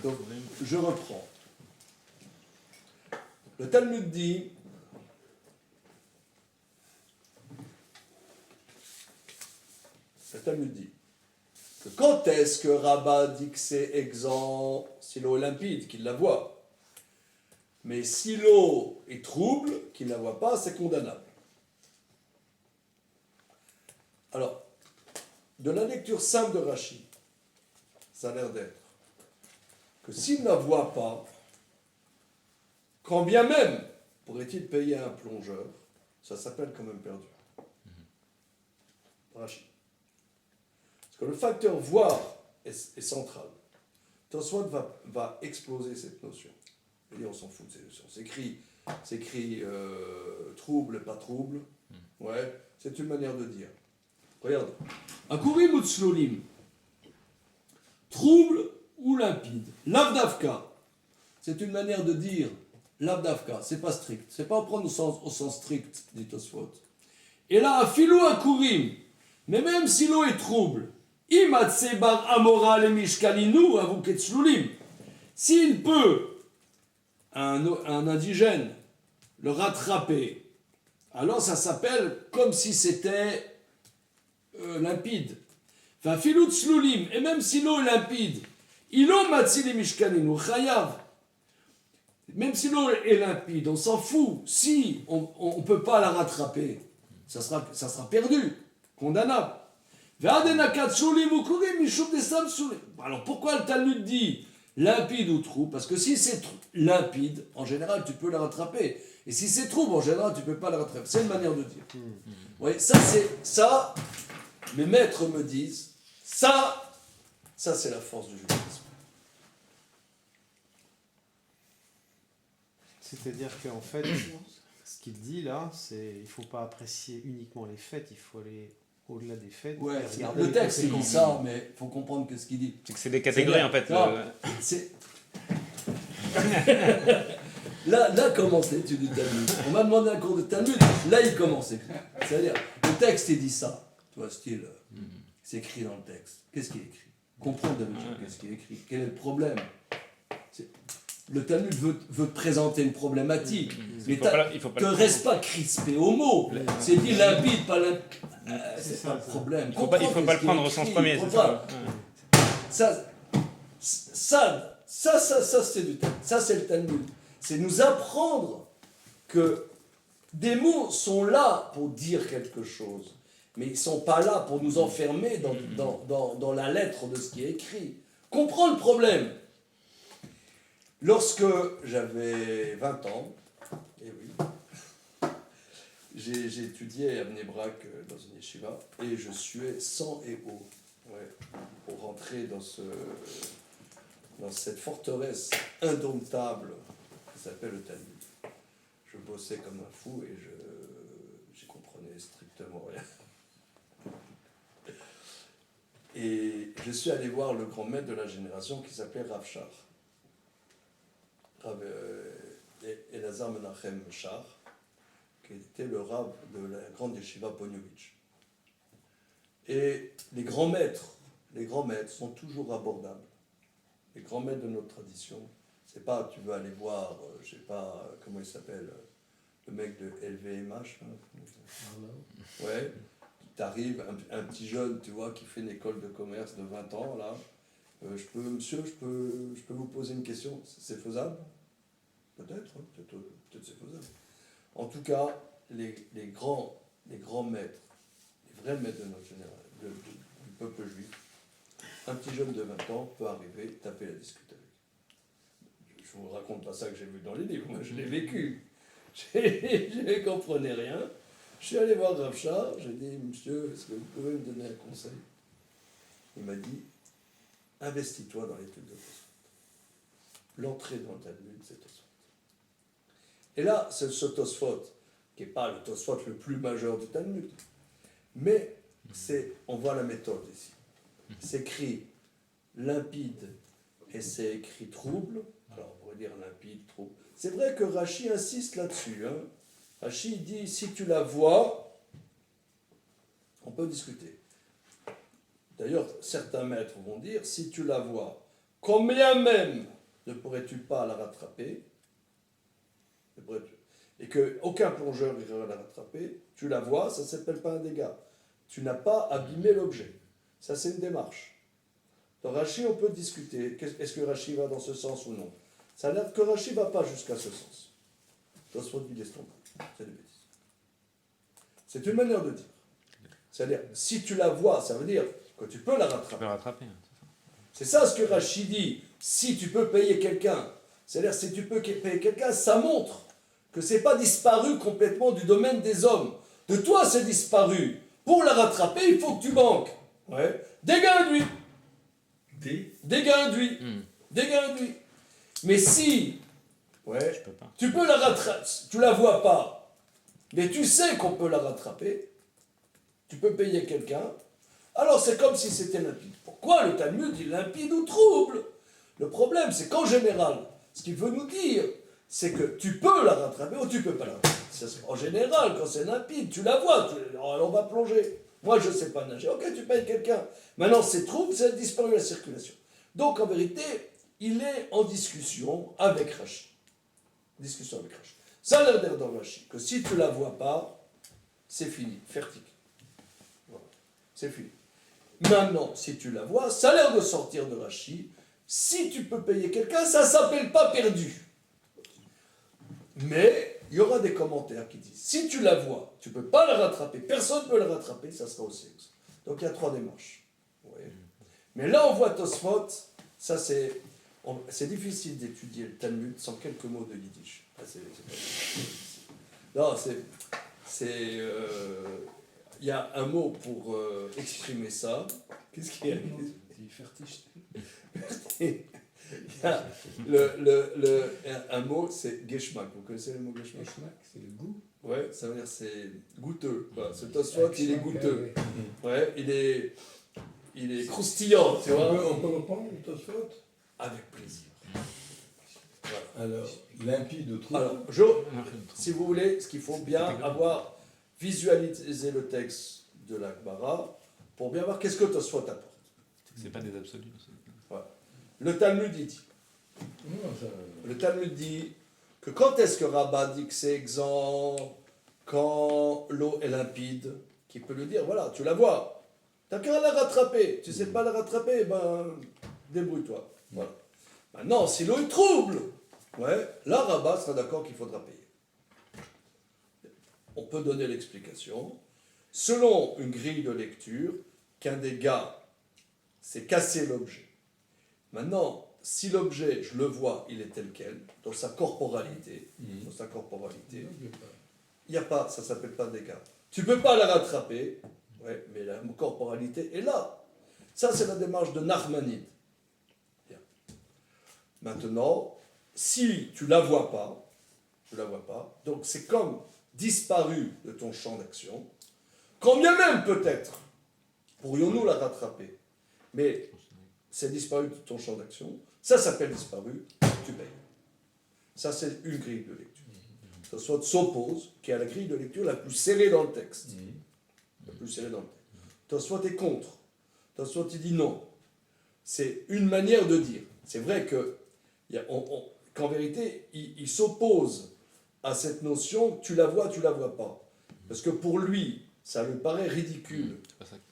Donc, je reprends. Le Talmud dit que quand est-ce que Rabat dit que c'est exempt si l'eau est limpide, qu'il la voit. Mais si l'eau est trouble, qu'il ne la voit pas, c'est condamnable. Alors, de la lecture simple de Rashi, ça a l'air d'être que s'il ne la voit pas, quand bien même pourrait-il payer un plongeur, ça s'appelle quand même perdu. Rashi. Parce que le facteur voir est central. Tosfot va exploser cette notion. Je veux dire, on s'en fout de ces notions. C'est écrit trouble, pas trouble. Ouais, c'est une manière de dire. Regarde. Akurim ou tslolim. Trouble ou limpide. Lavdavka. C'est une manière de dire lavdavka. C'est pas strict. C'est pas prendre au sens strict, dit Tosfot. Et là, afilou akurim. Mais même si l'eau est trouble, imatsebar amoral et mishkalinu avuketslulim. S'il peut, un indigène, le rattraper, alors ça s'appelle comme si c'était limpide. Enfin, filut slulim, et même si l'eau est limpide, ilo matzili mishkalinu chayav. Même si l'eau est limpide, on s'en fout. Si on ne peut pas la rattraper, ça sera perdu, condamnable. Alors pourquoi le Talmud dit Limpide ou trouble, parce que si c'est limpide, en général, tu peux la rattraper. Et si c'est trouble, en général, tu ne peux pas la rattraper. C'est une manière de dire. Oui, ça, mes maîtres me disent, ça c'est la force du judaïsme. C'est-à-dire qu'en fait, ce qu'il dit là, c'est il ne faut pas apprécier uniquement les faits, il faut aller au-delà des faits. Ouais, et regarder le les texte il dit conséquences. ça, mais il faut comprendre que ce qu'il dit. C'est que c'est des catégories en fait. Non, c'est... là commence l'étude du Talmud. On m'a demandé un cours de Talmud, là il commence. C'est-à-dire, le texte il dit ça, tu vois, style, c'est écrit dans le texte. Qu'est-ce qui est écrit? Comprendre d'habitude qu'est-ce qui est écrit. Quel est le problème? Le Talmud veut te présenter une problématique, mais ne reste pas crispé au mot. C'est dit limpide, pas limpide. C'est pas le problème. Il ne faut pas le prendre au sens premier, c'est ça. Ça c'est du Talmud. Ça, c'est le Talmud. C'est nous apprendre que des mots sont là pour dire quelque chose, mais ils ne sont pas là pour nous enfermer dans la lettre de ce qui est écrit. Comprends le problème. Lorsque j'avais 20 ans, et oui, j'ai étudié à Bnei Brak dans une yeshiva, et je suais sang et eau pour rentrer dans cette forteresse indomptable qui s'appelle le Talmud. Je bossais comme un fou et j'y comprenais strictement rien. Et je suis allé voir le grand maître de la génération qui s'appelait Rav Shach. Rav Elazar Menachem Shach, qui était le Rav de la grande yeshiva Ponovitch. Et les grands maîtres sont toujours abordables. Les grands maîtres de notre tradition, c'est pas tu veux aller voir, je sais pas comment il s'appelle, le mec de LVMH. Ouais, t'arrives, un petit jeune, tu vois, qui fait une école de commerce de 20 ans, là. Monsieur, je peux vous poser une question, c'est faisable? Peut-être, hein, peut-être c'est faisable. En tout cas, les grands maîtres, les vrais maîtres de notre génération, du peuple juif, un petit jeune de 20 ans peut arriver, taper la discute avec. Je ne vous raconte pas ça que j'ai vu dans les livres, moi je l'ai vécu. Je ne comprenais rien. Je suis allé voir Rav Shach, j'ai dit, monsieur, est-ce que vous pouvez me donner un conseil? Il m'a dit, investis-toi dans l'étude de Tosfot. L'entrée dans le Talmud, c'est Tosfot. Et là, c'est ce Tosfot, qui n'est pas le Tosfot le plus majeur du Talmud, mais on voit la méthode ici. C'est écrit limpide et c'est écrit trouble. Alors, on pourrait dire limpide, trouble. C'est vrai que Rashi insiste là-dessus. Hein. Rashi dit, si tu la vois, on peut discuter. D'ailleurs, certains maîtres vont dire, si tu la vois, combien même ne pourrais-tu pas la rattraper? Et qu'aucun plongeur n'ira la rattraper, tu la vois, ça ne s'appelle pas un dégât. Tu n'as pas abîmé l'objet. Ça, c'est une démarche. Dans Rashi, on peut discuter. Est-ce que Rashi va dans ce sens ou non? Ça a l'air que Rashi ne va pas jusqu'à ce sens. Tosfot dit laisse tomber. C'est des bêtises. C'est une manière de dire. C'est-à-dire, si tu la vois, ça veut dire que tu peux la rattraper. Tu peux rattraper. C'est ça ce que Rashi dit. Si tu peux payer quelqu'un, c'est-à-dire si tu peux payer quelqu'un, ça montre que ce n'est pas disparu complètement du domaine des hommes. De toi, c'est disparu. Pour la rattraper, il faut que tu banques. Ouais. Dégâts induits. Dégâts induits. Dégâts induits. Mais si tu peux la rattraper, tu la vois pas, mais tu sais qu'on peut la rattraper, tu peux payer quelqu'un, alors c'est comme si c'était limpide. Pourquoi le Talmud dit limpide ou trouble? Le problème, c'est qu'en général, ce qu'il veut nous dire, c'est que tu peux la rattraper ou tu peux pas la rattraper. En général, quand c'est limpide, tu la vois, on va plonger. Moi, je ne sais pas nager. Ok, tu payes quelqu'un. Maintenant, c'est trouble, ça a disparu la circulation. Donc, en vérité, il est en discussion avec Rashi. Discussion avec Rashi. Ça a l'air d'être dans Rashi, que si tu ne la vois pas, c'est fini, fertique. Voilà. C'est fini. Maintenant, si tu la vois, ça a l'air de sortir de Rashi. Si tu peux payer quelqu'un, ça ne s'appelle pas perdu. Mais il y aura des commentaires qui disent, si tu la vois, tu ne peux pas la rattraper, personne ne peut la rattraper, ça sera aussi. Donc il y a 3 démarches. Ouais. Mais là, on voit Tosfot, ça c'est C'est difficile d'étudier le Talmud sans quelques mots de yiddish. Ah, c'est pas difficile. Non, il y a un mot pour exprimer ça. Qu'est-ce qu'il y a? Il y a un mot, c'est geschmack. Vous connaissez le mot geschmack? Geschmack, c'est le goût. Ouais, ça veut dire c'est goûteux. Voilà, ce Tosfot, il est goûteux. Ouais, il est croustillant, tu vois. On peut reprendre le Tosfot? Avec plaisir. Alors, limpide, trouble. Alors, si vous voulez, ce qu'il faut bien avoir visualisé le texte de la Gemara pour bien voir qu'est-ce que Tosfot apporte. C'est pas des absolus. Voilà. Le Talmud il dit. Le Talmud dit que quand est-ce que Rabat dit que c'est exempt, quand l'eau est limpide, qui peut le dire, voilà, tu la vois, t'as qu'à la rattraper, tu sais pas la rattraper, ben débrouille-toi. Voilà. Maintenant, si l'eau est trouble, ouais, là Rabat sera d'accord qu'il faudra payer. On peut donner l'explication. Selon une grille de lecture, qu'un des gars s'est cassé l'objet. Maintenant, si l'objet, je le vois, il est tel quel, dans sa corporalité, il n'y a pas, ça ne s'appelle pas dégâts. Tu ne peux pas la rattraper, ouais, mais la corporalité est là. Ça, c'est la démarche de Nachmanide. Bien. Maintenant, si tu ne la vois pas, donc c'est comme disparu de ton champ d'action, quand bien même peut-être, pourrions-nous la rattraper, mais c'est disparu de ton champ d'action, ça s'appelle disparu, tu payes. Ça, c'est une grille de lecture. Ça soit s'oppose, qui est la grille de lecture la plus serrée dans le texte. La plus serrée dans le texte. Soit est contre. Soit il dit non. C'est une manière de dire. C'est vrai qu'en vérité, il s'oppose à cette notion, tu la vois pas. Parce que pour lui, ça lui paraît ridicule.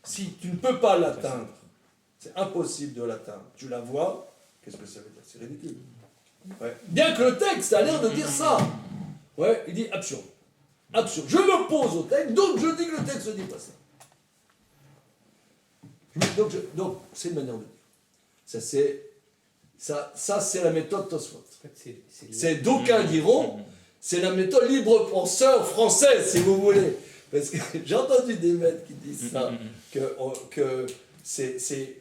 Si tu ne peux pas l'atteindre, c'est impossible de l'atteindre. Tu la vois, qu'est-ce que ça veut dire? C'est ridicule. Ouais. Bien que le texte a l'air de dire ça. Ouais, il dit absurde. Absurde. Je m'oppose au texte, donc je dis que le texte ne dit pas ça. Donc c'est une manière de dire. Ça c'est la méthode Tosfot. En fait, C'est d'aucuns diront, c'est la méthode libre-penseur française, si vous voulez. Parce que j'ai entendu des maîtres qui disent ça, que c'est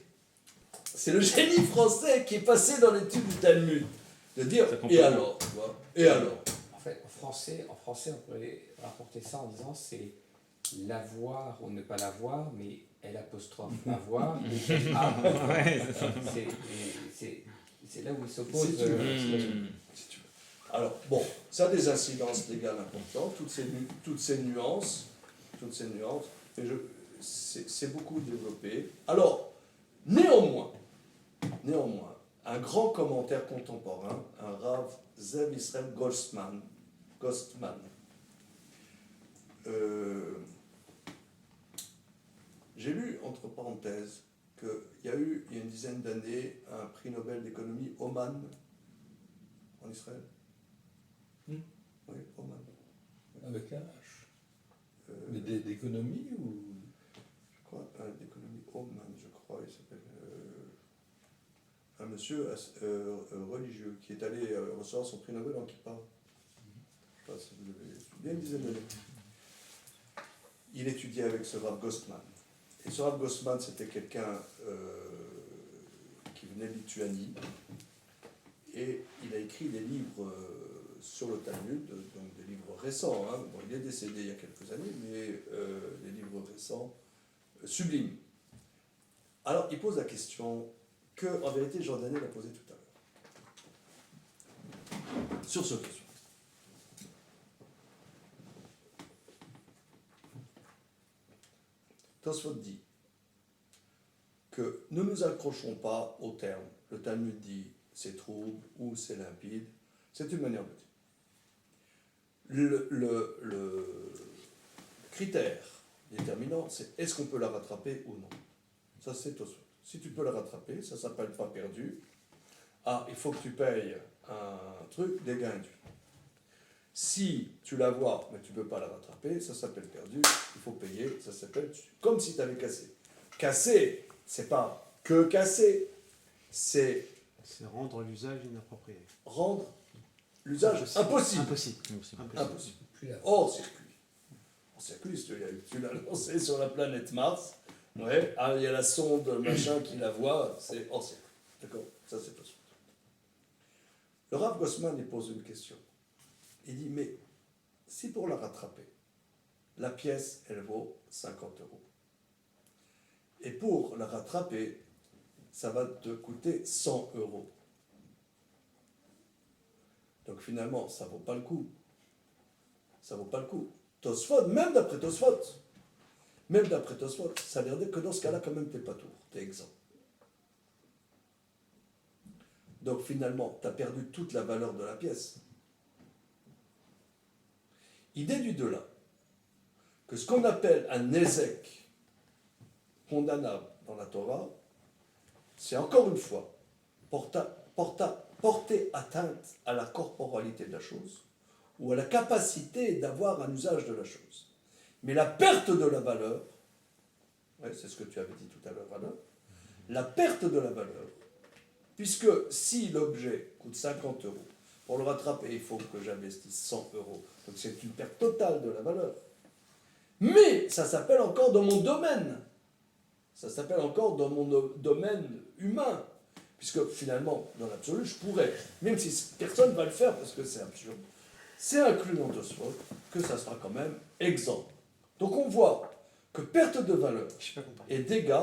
le génie français qui est passé dans l'étude du Talmud. De dire, et alors, tu vois, et alors. En fait, en français, on pourrait rapporter ça en disant c'est l'avoir ou ne pas l'avoir, mais l'apostrophe avoir et c'est là où il s'oppose. Si tu veux. Alors, bon, ça a des incidences légales importantes, toutes ces nuances, et c'est beaucoup développé. Alors, néanmoins, un grand commentaire contemporain, un Rav Zev Israel Gostman, j'ai lu, entre parenthèses, qu'il y a eu, il y a une dizaine d'années, un prix Nobel d'économie, Oman, en Israël. Oui, Oman. Avec un H. Mais d'économie ou... Je crois, d'économie, Oman, je crois, il s'appelle... un monsieur religieux qui est allé recevoir son prix Nobel en Kippa. Je ne sais pas si vous l'avez... Il y a une dizaine d'années. Il étudiait avec ce Rav Gostman. Et ce Rav Gostman, c'était quelqu'un qui venait de Lituanie. Et il a écrit des livres sur le Talmud, donc des livres récents. Hein. Bon, il est décédé il y a quelques années, mais des livres récents, sublimes. Alors, il pose la question que, en vérité, Jean Daniel a posée tout à l'heure. Sur ce question. Tosfot dit que ne nous accrochons pas au terme. Le Talmud dit c'est trouble ou c'est limpide. C'est une manière de dire. Le critère déterminant, c'est est-ce qu'on peut la rattraper ou non. Ça, c'est Tosfot. Si tu peux la rattraper, ça ne s'appelle pas perdu. Ah, il faut que tu payes un truc, dégâts induits. Si tu la vois, mais tu ne peux pas la rattraper, ça s'appelle perdu, il faut payer, ça s'appelle comme si tu avais cassé. Casser, c'est pas que casser, c'est C'est rendre l'usage inapproprié. Rendre l'usage impossible. Impossible. Impossible. Plus la- Hors circuit. Hors circuit, tu l'as lancé sur la planète Mars. Ouais, ah, il y a la sonde machin qui la voit, c'est hors circuit. D'accord? Ça, c'est pas sûr. Le Rav Gossman, il pose une question. Il dit, mais si pour la rattraper, la pièce, elle vaut 50 €. Et pour la rattraper, ça va te coûter 100 €. Donc finalement, ça vaut pas le coup. Ça vaut pas le coup. Tosfot, même d'après Tosfot, ça veut dire que dans ce cas-là, quand même, t'es pas tour, t'es exempt. Donc finalement, tu as perdu toute la valeur de la pièce. Il déduit de là que ce qu'on appelle un nezek condamnable dans la Torah, c'est encore une fois porter atteinte à la corporalité de la chose ou à la capacité d'avoir un usage de la chose. Mais la perte de la valeur, ouais, c'est ce que tu avais dit tout à l'heure, Alain, la perte de la valeur, puisque si l'objet coûte 50 €, pour le rattraper, il faut que j'investisse 100 €. Donc c'est une perte totale de la valeur. Mais ça s'appelle encore dans mon domaine. Ça s'appelle encore dans mon domaine humain. Puisque finalement, dans l'absolu, je pourrais, même si personne ne va le faire parce que c'est absurde, c'est inclus dans Tosfot, que ça sera quand même exempt. Donc on voit que perte de valeur et dégâts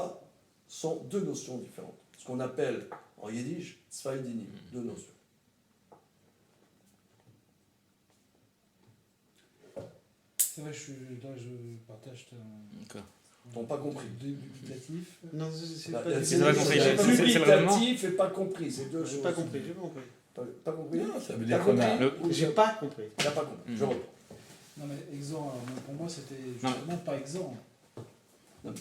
sont deux notions différentes. Ce qu'on appelle en yiddish, zwei dinim, deux notions. C'est vrai, je partage T'ont pas compris. dubitatif. Non, c'est Bah, pas c'est pas compris. c'est C'est le raisonnement. dubitatif et pas compris, c'est deux J'ai choses. pas compris, j'ai pas compris. Pas compris? Non, ça veut T'as dire qu'on a- compris ou J'ai pas compris. T'as pas compris, Mm. je reprends. Non mais exempt, alors, pour moi c'était Non. justement pas exempt.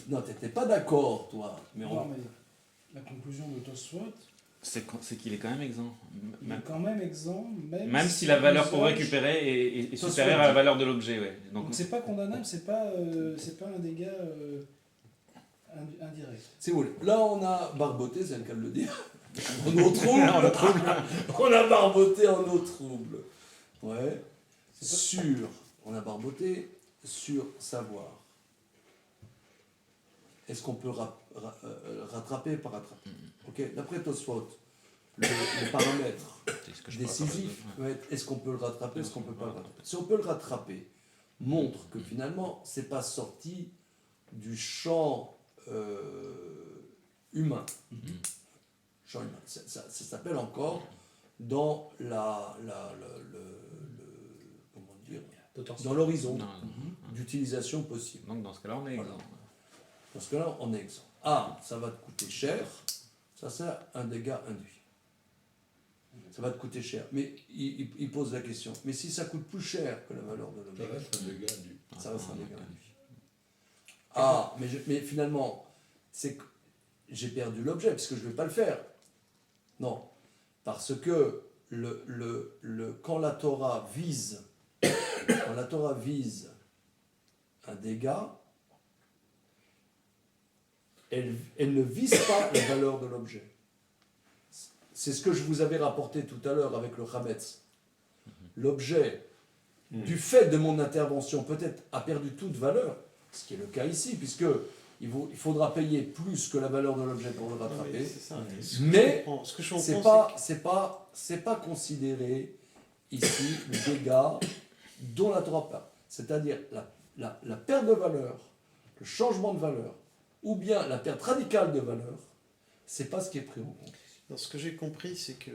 Non, t'étais pas d'accord, toi. Mais Non on... mais la conclusion de Tosfot, C'est qu'il est quand même exempt. il est quand même exempt, Même si la valeur pour l'usage- récupérer est Ça, supérieure c'est- à la valeur de l'objet, ouais. Donc, Donc c'est pas condamnable, c'est pas un dégât indirect. C'est bon. Là, on a barboté, c'est le cas de le dire. En eau trouble. On a barboté en eau trouble. Ouais. On a barboté sur savoir. Est-ce qu'on peut rattraper par rattraper? Ok. D'après Tosfot, le paramètre c'est ce que je décisif parle. va être est-ce qu'on peut le rattraper, est-ce qu'on peut pas le rattraper. Si on peut le rattraper, montre que finalement, c'est pas sorti du champ humain. Champ humain. Ça s'appelle encore dans comment dire, dans l'horizon Non, d'utilisation possible. donc dans ce cas-là, on est Voilà. exempt. Parce que là, on est exempt. Ah, ça va te coûter cher, ça c'est un dégât induit. Ça va te coûter cher. Mais il pose la question, mais si ça coûte plus cher que la valeur de Ça l'objet, reste un dégât du. ça reste un dégât induit. Ah, mais finalement, c'est que j'ai perdu l'objet, puisque je ne vais pas le faire. Non, parce que quand la Torah vise un dégât, elle ne vise pas la valeur de l'objet. C'est ce que je vous avais rapporté tout à l'heure avec le Chametz. L'objet, du fait de mon intervention, peut-être a perdu toute valeur, ce qui est le cas ici, puisque il faudra payer plus que la valeur de l'objet pour le rattraper. C'est ça. Mais Ce que je comprends, c'est pas considéré ici le dégât dont la Torah parle. C'est-à-dire la perte de valeur, le changement de valeur, ou bien la perte radicale de valeur, c'est pas ce qui est pris en compte. dans ce que j'ai compris, c'est que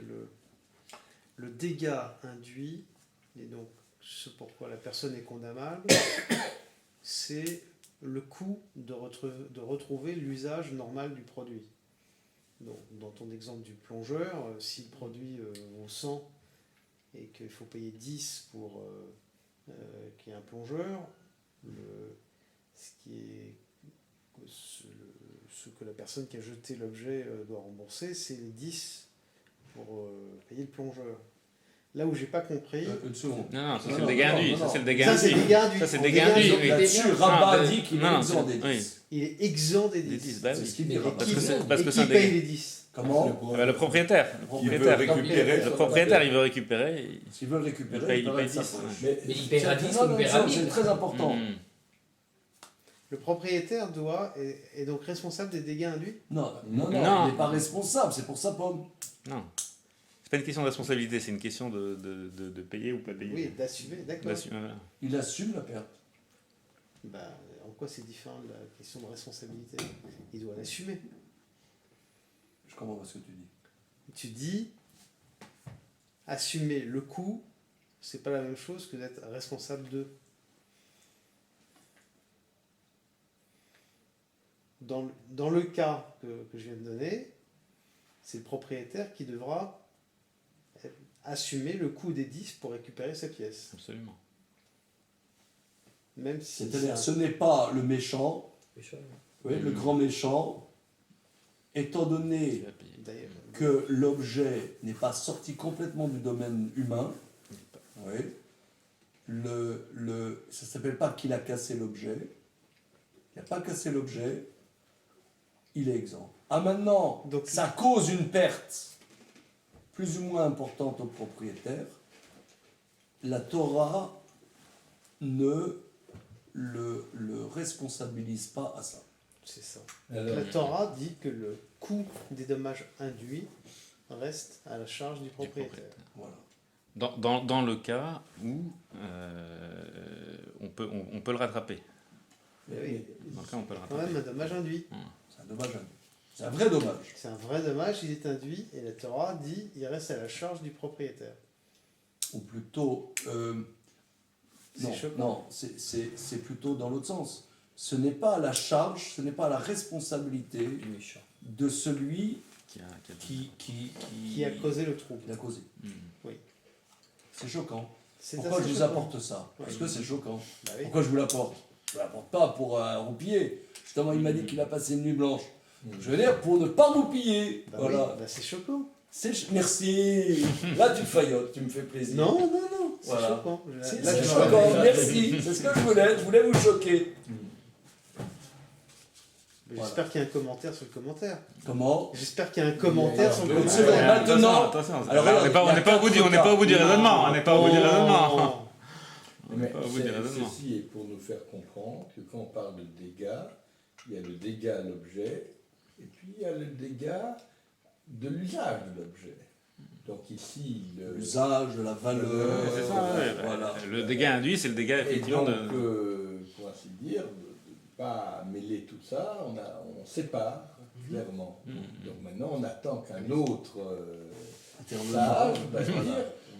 le dégât induit, et donc ce pourquoi la personne est condamnable, c'est le coût de retrouver l'usage normal du produit. Donc, dans ton exemple du plongeur, si le produit vaut 100 et qu'il faut payer 10 pour qu'il y ait un plongeur, ce que la personne qui a jeté l'objet doit rembourser, c'est les 10 pour payer le plongeur. Là où j'ai pas compris... Une seconde. Non, ça Non, c'est non, le dégât non, induit. non, Ça non. c'est le dégât Ça, c'est induit. le dégât induit. Ça c'est le Le dégât dégât induit. induit. oui. Là-dessus, Non, Rabat mais- dit qu'il non, est exempt c'est- des oui. 10. Il est exempt des Des 10. bah C'est oui. ce qu'il dit, Et Rabat. Parce que c'est- qui parce que c'est paye un les 10? Comment Le propriétaire. Le Qui veut propriétaire. récupérer Le son propriétaire, il veut récupérer. S'ils veulent récupérer, Il paye de sa 10, poche. Mais Mais il paiera 10 ou il paiera Non, 1000. c'est très important. Mm. Le propriétaire est donc responsable des dégâts induits. Non, Non. il n'est pas responsable, c'est pour sa pomme. Non. C'est pas une question de responsabilité, c'est une question de payer ou pas payer. Oui, d'assumer, d'accord. Voilà. Il assume la perte. Bah, en quoi c'est différent de la question de responsabilité? Il doit l'assumer. Je comprends pas ce que tu dis. Tu dis assumer le coût, c'est pas la même chose que d'être responsable de. Dans le cas que je viens de donner, c'est le propriétaire qui devra assumer le coût des 10 pour récupérer sa pièce. Absolument. Même si C'est-à-dire, ce n'est pas le méchant, oui, le grand méchant, étant donné Il va payer. d'ailleurs, que l'objet n'est pas sorti complètement du domaine humain, oui, ça ne s'appelle pas qu'il a cassé l'objet, il n'a pas cassé l'objet, il est exempt. Ah maintenant, Donc- ça cause une perte plus ou moins importante au propriétaire, la Torah ne le responsabilise pas à ça. c'est ça. alors, La Torah dit que le coût des dommages induits reste à la charge du propriétaire. Voilà. Dans le cas où on peut le rattraper. Mais oui, Dans le cas où on peut le quand rattraper. même un dommage induit. C'est un dommage. C'est un vrai dommage. C'est un vrai dommage, il est induit, et la Torah dit il reste à la charge du propriétaire. Ou plutôt... C'est non, choquant. non, c'est plutôt dans l'autre sens. Ce n'est pas à la charge, ce n'est pas à la responsabilité Du méchant. de celui Qui a- qui Qui a causé le trouble. qui a causé. Mm. C'est choquant. C'est Pourquoi assez je vous choquant. apporte ça? Parce Oui. que c'est choquant. Bah oui. Pourquoi je vous l'apporte? Je ne vous l'apporte pas pour roupiller. Justement, il m'a dit qu'il a passé une nuit blanche. Je veux dire, pour ne pas roupiller. Bah voilà. oui, bah c'est choquant. Merci. Là, tu faillotes, tu me fais plaisir. Non, non, non, c'est Voilà. choquant. C'est Là, je choquant, vois- merci. C'est ce que je voulais vous choquer. J'espère qu'il y a un commentaire sur le commentaire. Comment? J'espère qu'il y a un commentaire sur le Une commentaire. seconde, maintenant. Attention. Alors, on n'est pas, on n'est pas au bout du, on n'est pas au bout du raisonnement. On n'est pas au bout du raisonnement. Non. mais pas au bout du raisonnement. ceci est pour nous faire comprendre que quand on parle de dégâts, il y a le dégât à l'objet, et puis il y a le dégât de l'usage de l'objet. Donc ici, L'usage, la valeur. C'est ça, ouais. Voilà. Le dégât induit, c'est le dégât et effectivement donc, de. pour ainsi dire, de ne pas mêler tout ça, on sépare clairement. Donc maintenant, on attend qu'un autre sage va dire.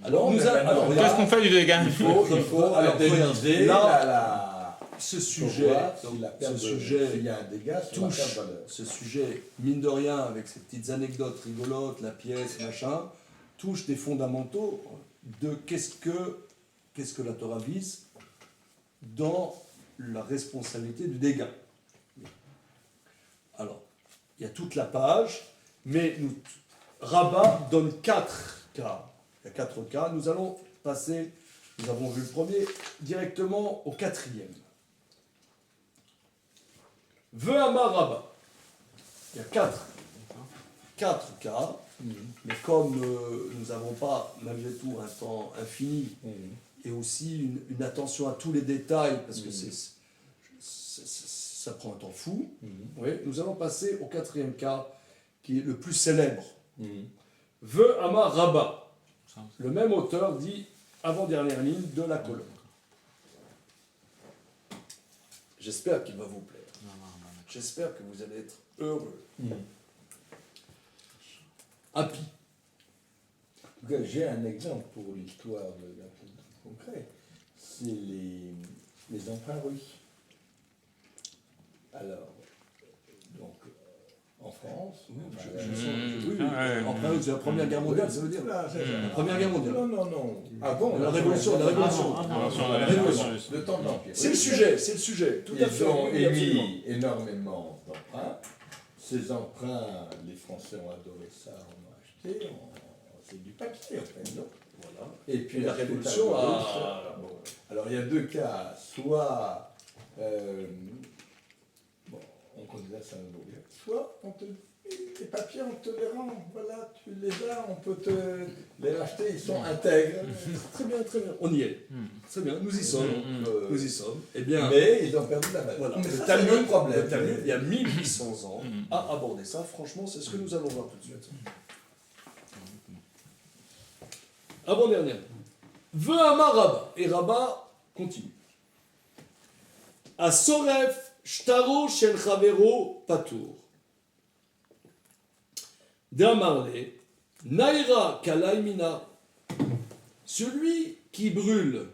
Alors, bon, nous ben, a- maintenant, alors, là, Qu'est-ce qu'on fait du dégât il faut Alors, indemniser là, ce pour sujet, voir si donc, la perte ce de- sujet s'il y a un dégât sur la touche, perte de valeur. ce sujet, mine de rien, avec ces petites anecdotes rigolotes, la pièce, machin, touche des fondamentaux de qu'est-ce que la Torah vise dans la responsabilité du dégât. Alors, il y a toute la page, mais Rabat donne 4 cas. Il y a 4 cas. Nous allons passer, nous avons vu le premier, directement au 4e. Ve Amar Rabat. Il y a 4 cas, mais comme nous n'avons pas, malgré tout, un temps infini, et aussi une attention à tous les détails, parce que ça prend un temps fou, oui, nous allons passer au 4e cas, qui est le plus célèbre. Ve Amar Rabat. Le même auteur dit, avant-dernière ligne de la colonne. J'espère qu'il va vous plaire. J'espère que vous allez être heureux. Happy. En tout cas, j'ai un exemple pour l'histoire d'un peu concret. C'est les emprunts russes. Alors, donc, en France, Oui, ouais. enfin, c'est la Première Guerre mondiale, ça veut dire. Voilà, c'est ça. La Première Guerre mondiale. Non. Avant La Révolution, la Révolution. La Révolution. Le temps de l'Empire. C'est le sujet, tout à fait. Ils ont oui, absolument. émis énormément d'emprunts. Ces emprunts, les Français ont adoré ça, on a acheté. C'est du papier, en fait, non? Voilà. Et puis Et la Révolution a... Bon. Alors il y a deux cas, soit on connaît ça, ça va mourir, soit on te Les papiers, on te les rend, voilà, tu les as, on peut te les racheter, ils sont intègres. Très bien, on y est. Très bien, nous y sommes. Nous y sommes. Eh bien, Mais ils ont perdu la balle. voilà, Mais le ça, c'est Talmud, le problème. le Talmud, il y a 1800 ans, a abordé ça. Franchement, c'est ce que nous allons voir tout de suite. Avant-dernière. Ve'amar Rabba. Et Rabba continue. Asoref shtaro shel chavero patour. D'amarle, naira kalaimina. Celui qui brûle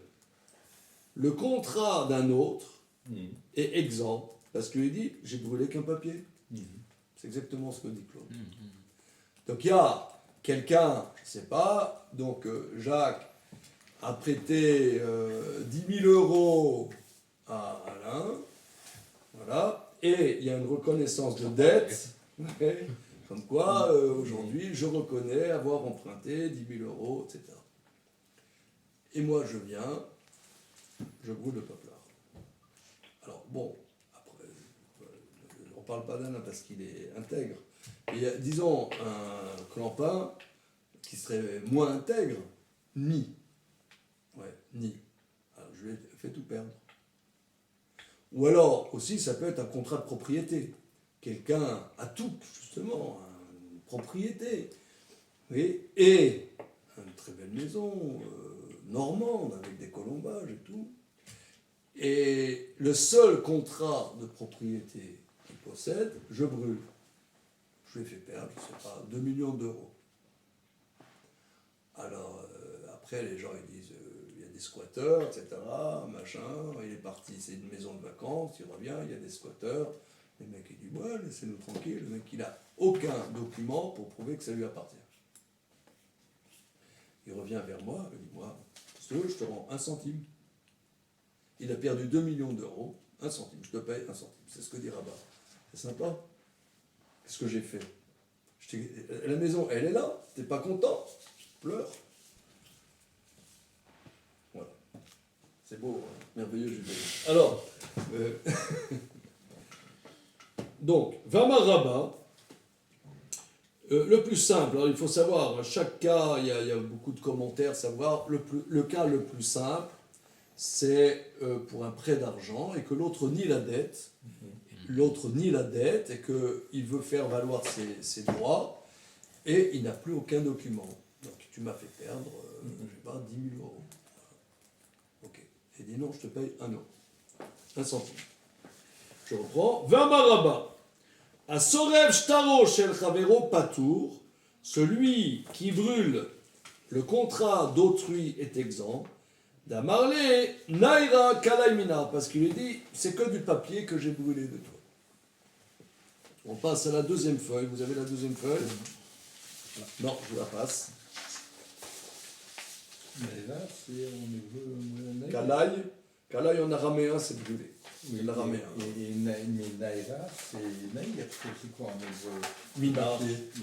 le contrat d'un autre est exempt, parce qu'il dit j'ai brûlé qu'un papier. C'est exactement ce que dit Claude. Donc il y a quelqu'un, je ne sais pas, donc Jacques a prêté 10 000 euros à Alain, voilà, et il y a une reconnaissance de dette, comme quoi aujourd'hui je reconnais avoir emprunté 10 000 euros, etc. Et moi je viens, je brûle le paplard. Alors bon, après, on ne parle pas d'Alain parce qu'il est intègre. Il y a, disons, un clampin qui serait moins intègre, ni. Ouais, ni. Alors je lui ai fait tout perdre. Ou alors, aussi, ça peut être un contrat de propriété. Quelqu'un a tout, justement, une propriété. Oui, et une très belle maison, normande, avec des colombages et tout. Et le seul contrat de propriété qu'il possède, je brûle. Je lui ai fait perdre, je ne sais pas, 2 millions d'euros. Alors, après, les gens, ils disent, il y a des squatteurs, etc., machin, il est parti, c'est une maison de vacances, il revient, il y a des squatteurs. Le mec, il dit, ouais, laissez-nous tranquille. Le mec, il n'a aucun document pour prouver que ça lui appartient. Il revient vers moi, il dit, moi, si tu veux, je te rends 1 centime. Il a perdu 2 millions d'euros, 1 centime, je te paye 1 centime. C'est ce que dit Rabat. C'est sympa. Qu'est-ce que j'ai fait? La maison, elle est là, t'es pas content? Pleure. Voilà. C'est beau, hein, merveilleux judaïsme. Alors, donc, Vamar Rabbah, le plus simple, alors il faut savoir, à chaque cas, il y a beaucoup de commentaires, savoir, le cas le plus simple, c'est pour un prêt d'argent et que l'autre nie la dette, et qu'il veut faire valoir ses droits et il n'a plus aucun document. Donc tu m'as fait perdre, je sais pas, 10 000 euros. Ok. Il dit non, je te paye 1 euro. 1 centime. Je reprends. Vamaraba. A Sorev Shtaro Shel Chavero Patour, celui qui brûle le contrat d'autrui est exempt. D'amarle Naira Kalaimina, parce qu'il lui dit c'est que du papier que j'ai brûlé de toi. On passe à la deuxième feuille. Vous avez la deuxième feuille? Non, je vous la passe. Mais là, c'est en hébreu. Kalaï en araméen, c'est brûlé. Oui, l'araméen. Et Naïra, c'est Naïr, c'est quoi en hébreu? Mina.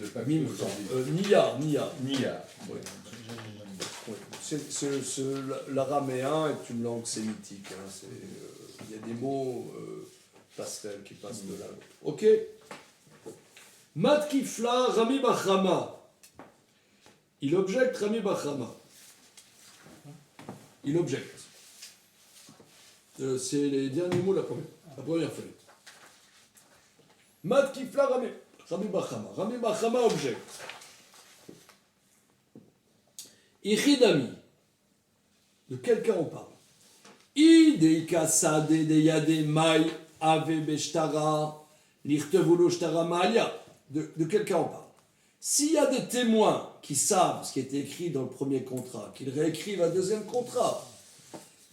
Le papier Mim. aujourd'hui. Nia. Nia. Oui. L'araméen est une langue sémitique. Hein, il y a des mots pastels qui passent de là. Ok. Matkifla Rami Bachama. Il objecte Rami Bachama. Il objecte. C'est les derniers mots de la première feuille. Matkifla Rami Bachama. Rami Bachama objecte. Ichidami. De quel cas on parle? Ideika sade de yade mai ave beshtara lirtevulo shtara malia. De quel cas on parle? S'il y a des témoins qui savent ce qui est écrit dans le premier contrat, qu'ils réécrivent un deuxième contrat,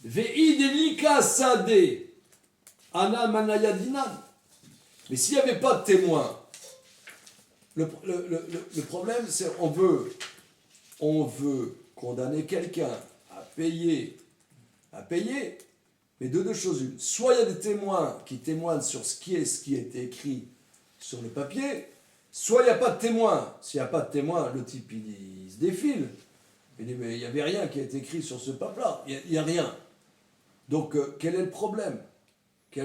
veidelika sade ana manayadinan. Mais s'il n'y avait pas de témoins, le problème c'est on veut condamner quelqu'un à payer, mais de deux choses une. Soit il y a des témoins qui témoignent sur ce qui a été écrit sur le papier, soit il n'y a pas de témoins. S'il n'y a pas de témoins, le type il se défile. Il dit mais il n'y avait rien qui a été écrit sur ce papier-là, il n'y a rien. Donc quel est le problème? Tu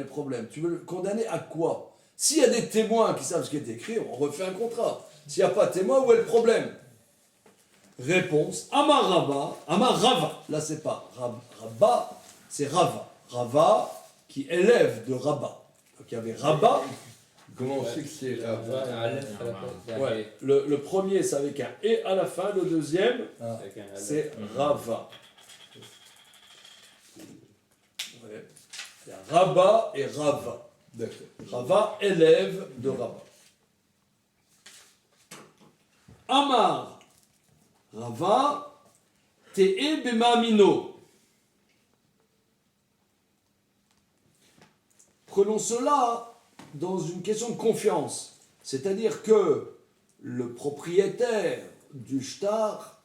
veux le condamner à quoi? S'il y a des témoins qui savent ce qui est écrit, on refait un contrat. S'il n'y a pas de témoins, où est le problème? Réponse, Amar Rava. Là, c'est pas Rabba, c'est Rava. Rava qui élève de Rabba. Donc il y avait Rabba. Comment c'est que c'est là Un aleph à la place. Ouais, le premier, c'est avec un et à la fin. Le deuxième, Avec un aleph. c'est Rava. Ouais. Il y a Rabba et Rava. D'accord. Rava, élève de Rabba. Amar Rava, te'e bemamino. Prenons cela dans une question de confiance. C'est-à-dire que le propriétaire du shtar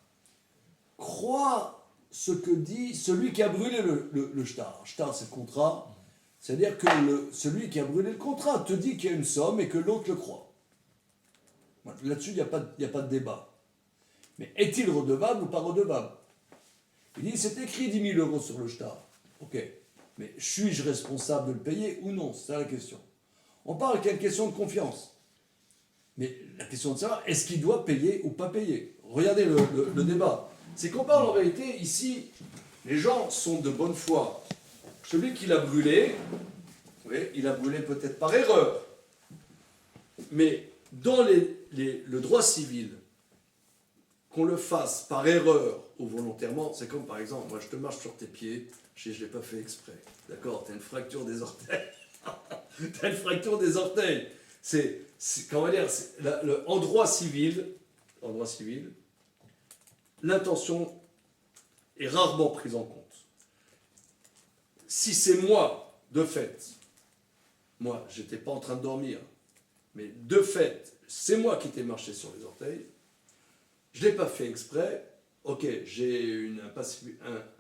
croit ce que dit celui qui a brûlé le shtar. Shtar, c'est le contrat. C'est-à-dire que celui qui a brûlé le contrat te dit qu'il y a une somme et que l'autre le croit. Là-dessus, il n'y a pas de débat. Mais est-il redevable ou pas redevable? Il dit, c'est écrit 10 000 euros sur le shtar. Ok. Mais suis-je responsable de le payer ou non? C'est ça la question. On parle qu'il y a une question de confiance. Mais la question de savoir, est-ce qu'il doit payer ou pas payer? Regardez le débat. C'est qu'on parle en vérité, ici, les gens sont de bonne foi. Celui qui l'a brûlé, oui, il a brûlé peut-être par erreur. Mais dans le droit civil, qu'on le fasse par erreur ou volontairement, c'est comme par exemple, moi je te marche sur tes pieds, je ne l'ai pas fait exprès. D'accord? Tu as une fracture des orteils. Tu as une fracture des orteils. Comment dire, en droit civil, l'intention est rarement prise en compte. Si c'est moi, de fait, moi, j'étais pas en train de dormir, mais de fait, c'est moi qui t'ai marché sur les orteils, je ne l'ai pas fait exprès, ok, j'ai une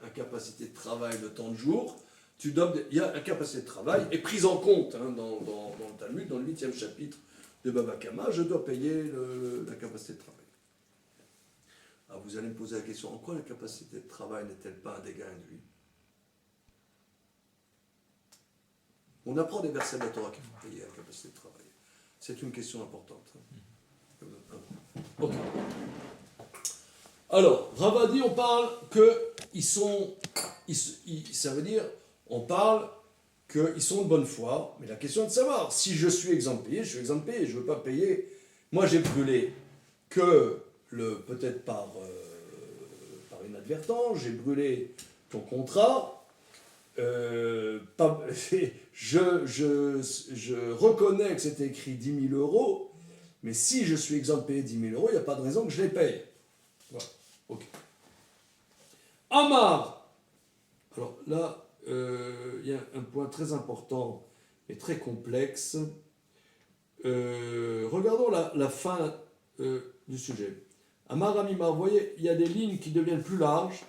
incapacité de travail de temps de jour, il y a incapacité de travail, et prise en compte hein, dans le Talmud, dans le 8e chapitre de Baba Kama, je dois payer l'incapacité de travail. Alors vous allez me poser la question, en quoi l'incapacité de travail n'est-elle pas un dégât induit? On apprend des versets de la Torah qu'il faut payer la capacité de travail. C'est une question importante. Ok. Alors, Ravadi, on parle qu'ils sont... ça veut dire, on parle qu'ils sont de bonne foi, mais la question est de savoir, si je suis exempt de payer, je suis exempt de payer, je ne veux pas payer. Moi, j'ai brûlé que, peut-être par inadvertance, j'ai brûlé ton contrat, je reconnais que c'était écrit 10 000 euros, mais si je suis exempt de payer 10 000 euros, il n'y a pas de raison que je les paye. Voilà. Ok. Amar. Alors là, il y a un point très important et très complexe. Regardons la fin du sujet. Amar Amimar, vous voyez, il y a des lignes qui deviennent plus larges.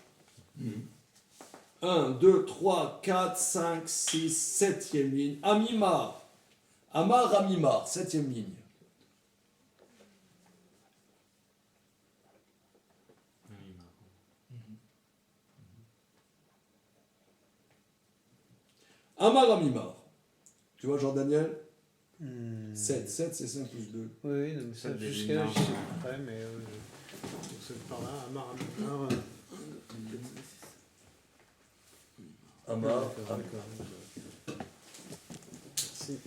1, 2, 3, 4, 5, 6, 7e ligne. Amimar. Amar Amimar, 7e ligne. Amar Amimar. Tu vois, Jean-Daniel 7, c'est 5 plus 2. Oui, non, mais ça, jusqu'à là, je sais pas près, mais c'est par là, Amar, Amar. Amar. Merci.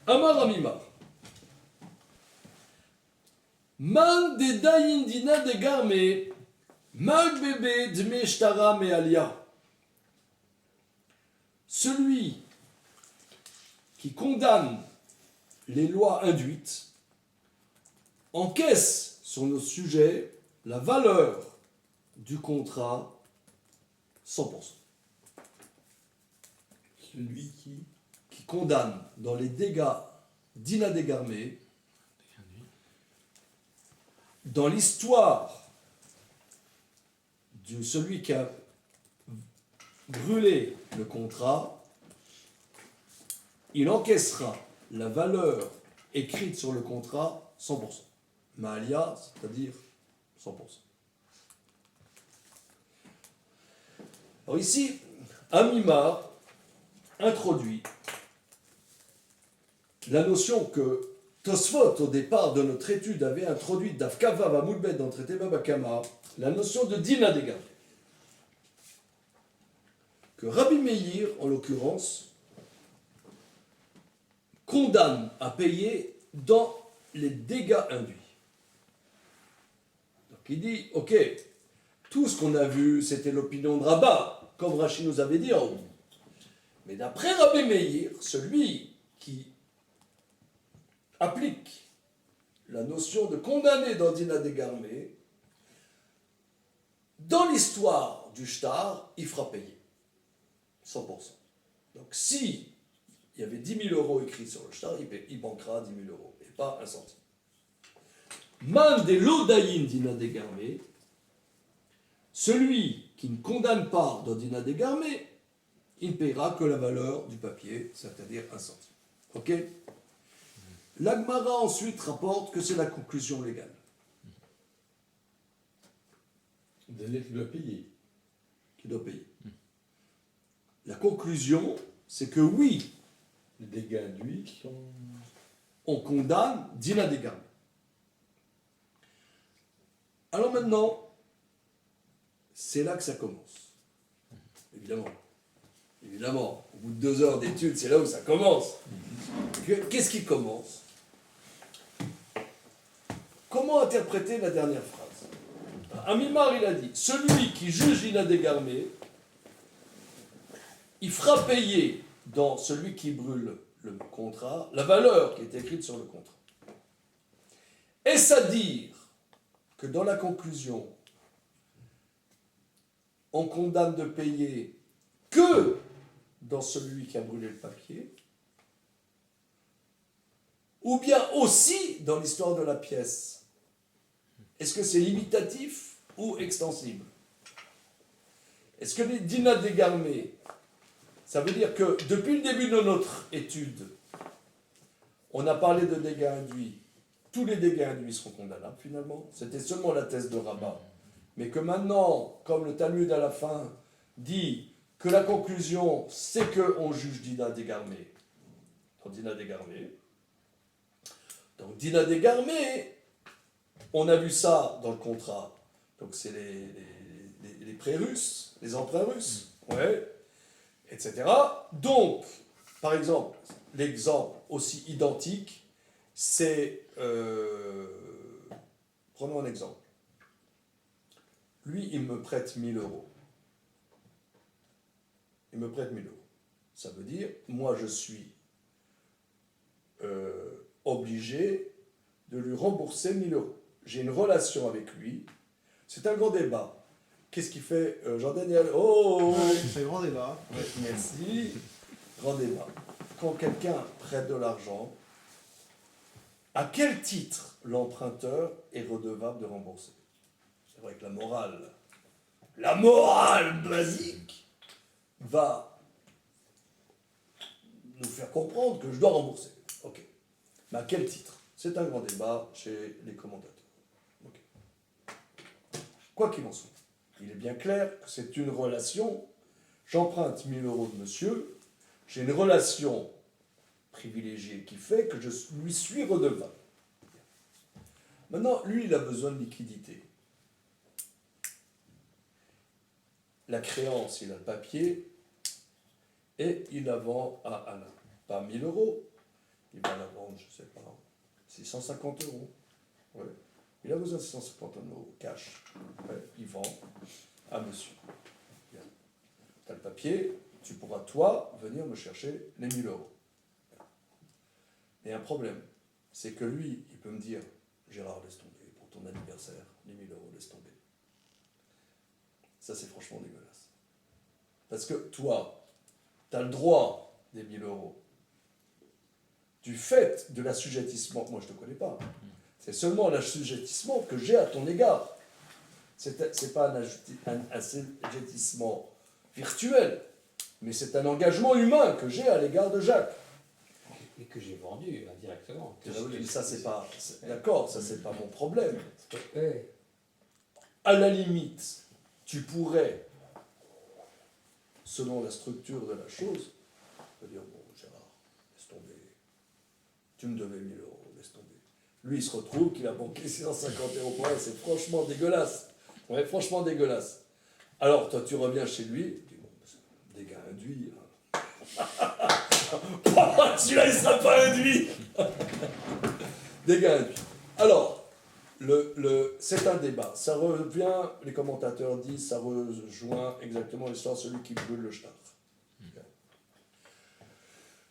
Amar Amimar. Man de dayindina de garme, mag bébé dme shtara me alia. Celui qui condamne les lois induites encaisse sur nos sujets la valeur du contrat 100%. Celui qui condamne dans les dégâts d'Ina Dégarmé, dans l'histoire de celui qui a brûlé le contrat, il encaissera la valeur écrite sur le contrat 100%. Maalia, c'est-à-dire 100%. Alors ici, Amimar introduit la notion que Tosfot, au départ de notre étude, avait introduite d'Afkava Vamoulbet dans le traité Babakama, la notion de Dina Dega. Que Rabbi Meir, en l'occurrence, condamne à payer dans les dégâts induits. Donc il dit, ok, tout ce qu'on a vu, c'était l'opinion de Rabat, comme Rachid nous avait dit en haut. Mais d'après Rabbi Meir, celui qui applique la notion de condamner dans Dina Degarmé, dans l'histoire du shtar, il fera payer 100%. Donc si il y avait 10 000 euros écrits sur le shtar, il manquera 10 000 euros, et pas un centime. Man de l'odaïn Dina Degarmé, celui qui ne condamne pas dans Dina Degarmé, il ne paiera que la valeur du papier, c'est-à-dire un centime. Ok? L'Agmara ensuite rapporte que c'est la conclusion légale. Délai qui doit payer. Qui doit payer. La conclusion, c'est que oui, Les dégâts induits sont... on condamne Dina Degarmé. Alors maintenant, c'est là que ça commence. Évidemment. Évidemment, au bout de 2 heures d'études, c'est là où ça commence. Qu'est-ce qui commence? Comment interpréter la dernière phrase? Amimar, il a dit, celui qui juge Dina Degarmé, il fera payer dans celui qui brûle le contrat la valeur qui est écrite sur le contrat. Est-ce à dire que dans la conclusion, on condamne de payer que dans celui qui a brûlé le papier, ou bien aussi dans l'histoire de la pièce? Est-ce que c'est limitatif ou extensible? Est-ce que les Dina Degarmé, ça veut dire que depuis le début de notre étude, on a parlé de dégâts induits, tous les dégâts induits seront condamnables finalement, c'était seulement la thèse de Rabat, mais que maintenant, comme le Talmud à la fin dit que la conclusion, c'est qu'on juge Dina Degarmé, dans Dina Degarmé. Donc Dina Degarmé, on a vu ça dans le contrat, donc c'est les prêts russes, les emprunts russes, ouais, etc. Donc, par exemple, l'exemple aussi identique, c'est, prenons un exemple. Lui, il me prête 1 000 euros. Il me prête 1 000 euros. Ça veut dire, moi, je suis obligé de lui rembourser 1 000 euros. J'ai une relation avec lui. C'est un grand débat. Qu'est-ce qu'il fait, Jean-Daniel? Oh, C'est un grand débat. ouais, merci. Grand débat. Quand quelqu'un prête de l'argent, à quel titre l'emprunteur est redevable de rembourser? C'est vrai que la morale basique va nous faire comprendre que je dois rembourser. Ok. Mais à quel titre? C'est un grand débat chez les commentateurs. Ok. Quoi qu'il en soit, il est bien clair que c'est une relation. J'emprunte 1 000 euros de monsieur, j'ai une relation privilégiée qui fait que je lui suis redevable. Maintenant, lui, il a besoin de liquidité. La créance, il a le papier, et il la vend à Alain. Pas 1 000 euros, il va la vendre, je ne sais pas, 650 euros. Ouais. Il a besoin de 650 euros cash. Ouais. Il vend à monsieur. Tu as le papier, tu pourras, toi, venir me chercher les 1 000 euros. Mais un problème, c'est que lui, il peut me dire, Gérard, laisse tomber, pour ton anniversaire, les 1 000 euros, laisse tomber. Ça, c'est franchement dégueulasse. Parce que toi, tu as le droit des 1 000 euros. Du fait de l'assujettissement, moi je ne te connais pas, c'est seulement l'assujettissement que j'ai à ton égard. Ce n'est pas un assujettissement virtuel, mais c'est un engagement humain que j'ai à l'égard de Jacques. Et que j'ai vendu indirectement. Ça, c'est pas. D'accord, ça, c'est pas mon problème. Ouais. À la limite, tu pourrais, selon la structure de la chose, te dire, bon, Gérard, laisse tomber. Tu me devais 1000 euros, laisse tomber. Lui, il se retrouve qu'il a banqué 650 € pour elle, c'est franchement dégueulasse. Ouais, franchement dégueulasse. Alors, toi, tu reviens chez lui, tu dis, bon, dégâts induits. Celui-là, il ne sera pas induit. Dégâts induits. Alors, c'est un débat. Ça revient, les commentateurs disent, ça rejoint exactement l'histoire de celui qui brûle le shtar.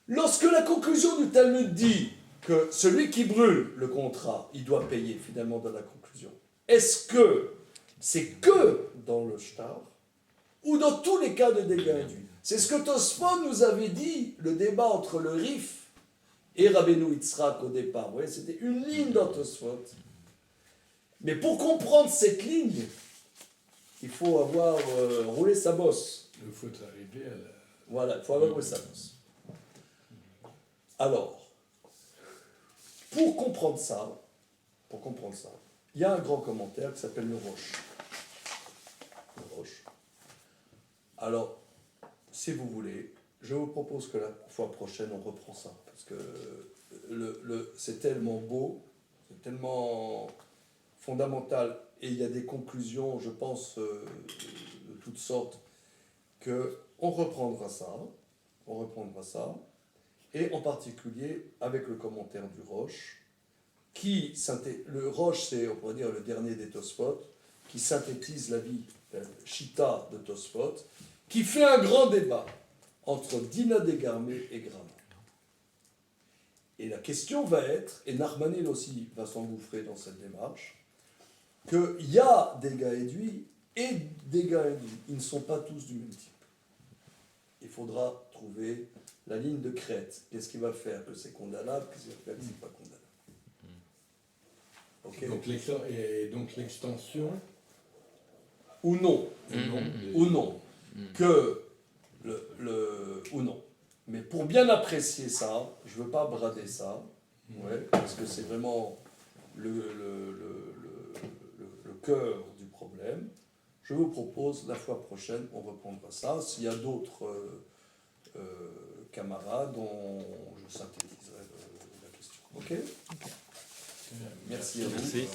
Lorsque la conclusion du Talmud dit que celui qui brûle le contrat, il doit payer finalement dans la conclusion, est-ce que c'est que dans le shtar ou dans tous les cas de dégâts induits? C'est ce que Tosfot nous avait dit, le débat entre le Rif et Rabbeinu Yitzhak au départ. Vous voyez, c'était une ligne dans Tosfot. Mais pour comprendre cette ligne, il faut avoir roulé sa bosse. Il faut arriver à la... Voilà, il faut avoir roulé sa bosse. Alors, pour comprendre ça, il y a un grand commentaire qui s'appelle le Roche. Le Roche. Alors, si vous voulez, je vous propose que la fois prochaine, on reprend ça. Parce que c'est tellement beau, c'est tellement fondamental, et il y a des conclusions, je pense, de toutes sortes, qu'on reprendra ça. On reprendra ça. Et en particulier avec le commentaire du Roche, le Roche, c'est, on pourrait dire, le dernier des Tosfot, qui synthétise la vie, la Chita de Tosfot, qui fait un grand débat entre Dina Degarmé et Grama. Et la question va être, et Narmanil aussi va s'engouffrer dans cette démarche, qu'il y a des dégâts induits et dégâts induits. Ils ne sont pas tous du même type. Il faudra trouver la ligne de crête. Qu'est-ce qui va faire que c'est condamnable, qu'est-ce qui va faire que c'est pas condamnable. Okay. Donc l'extension ou non, ou non, ou non. Mais pour bien apprécier ça, je ne veux pas brader ça, ouais, parce que c'est vraiment le cœur du problème. Je vous propose, la fois prochaine, on reprendra ça. S'il y a d'autres camarades, je synthétiserai la question. Ok. Merci à vous. Merci.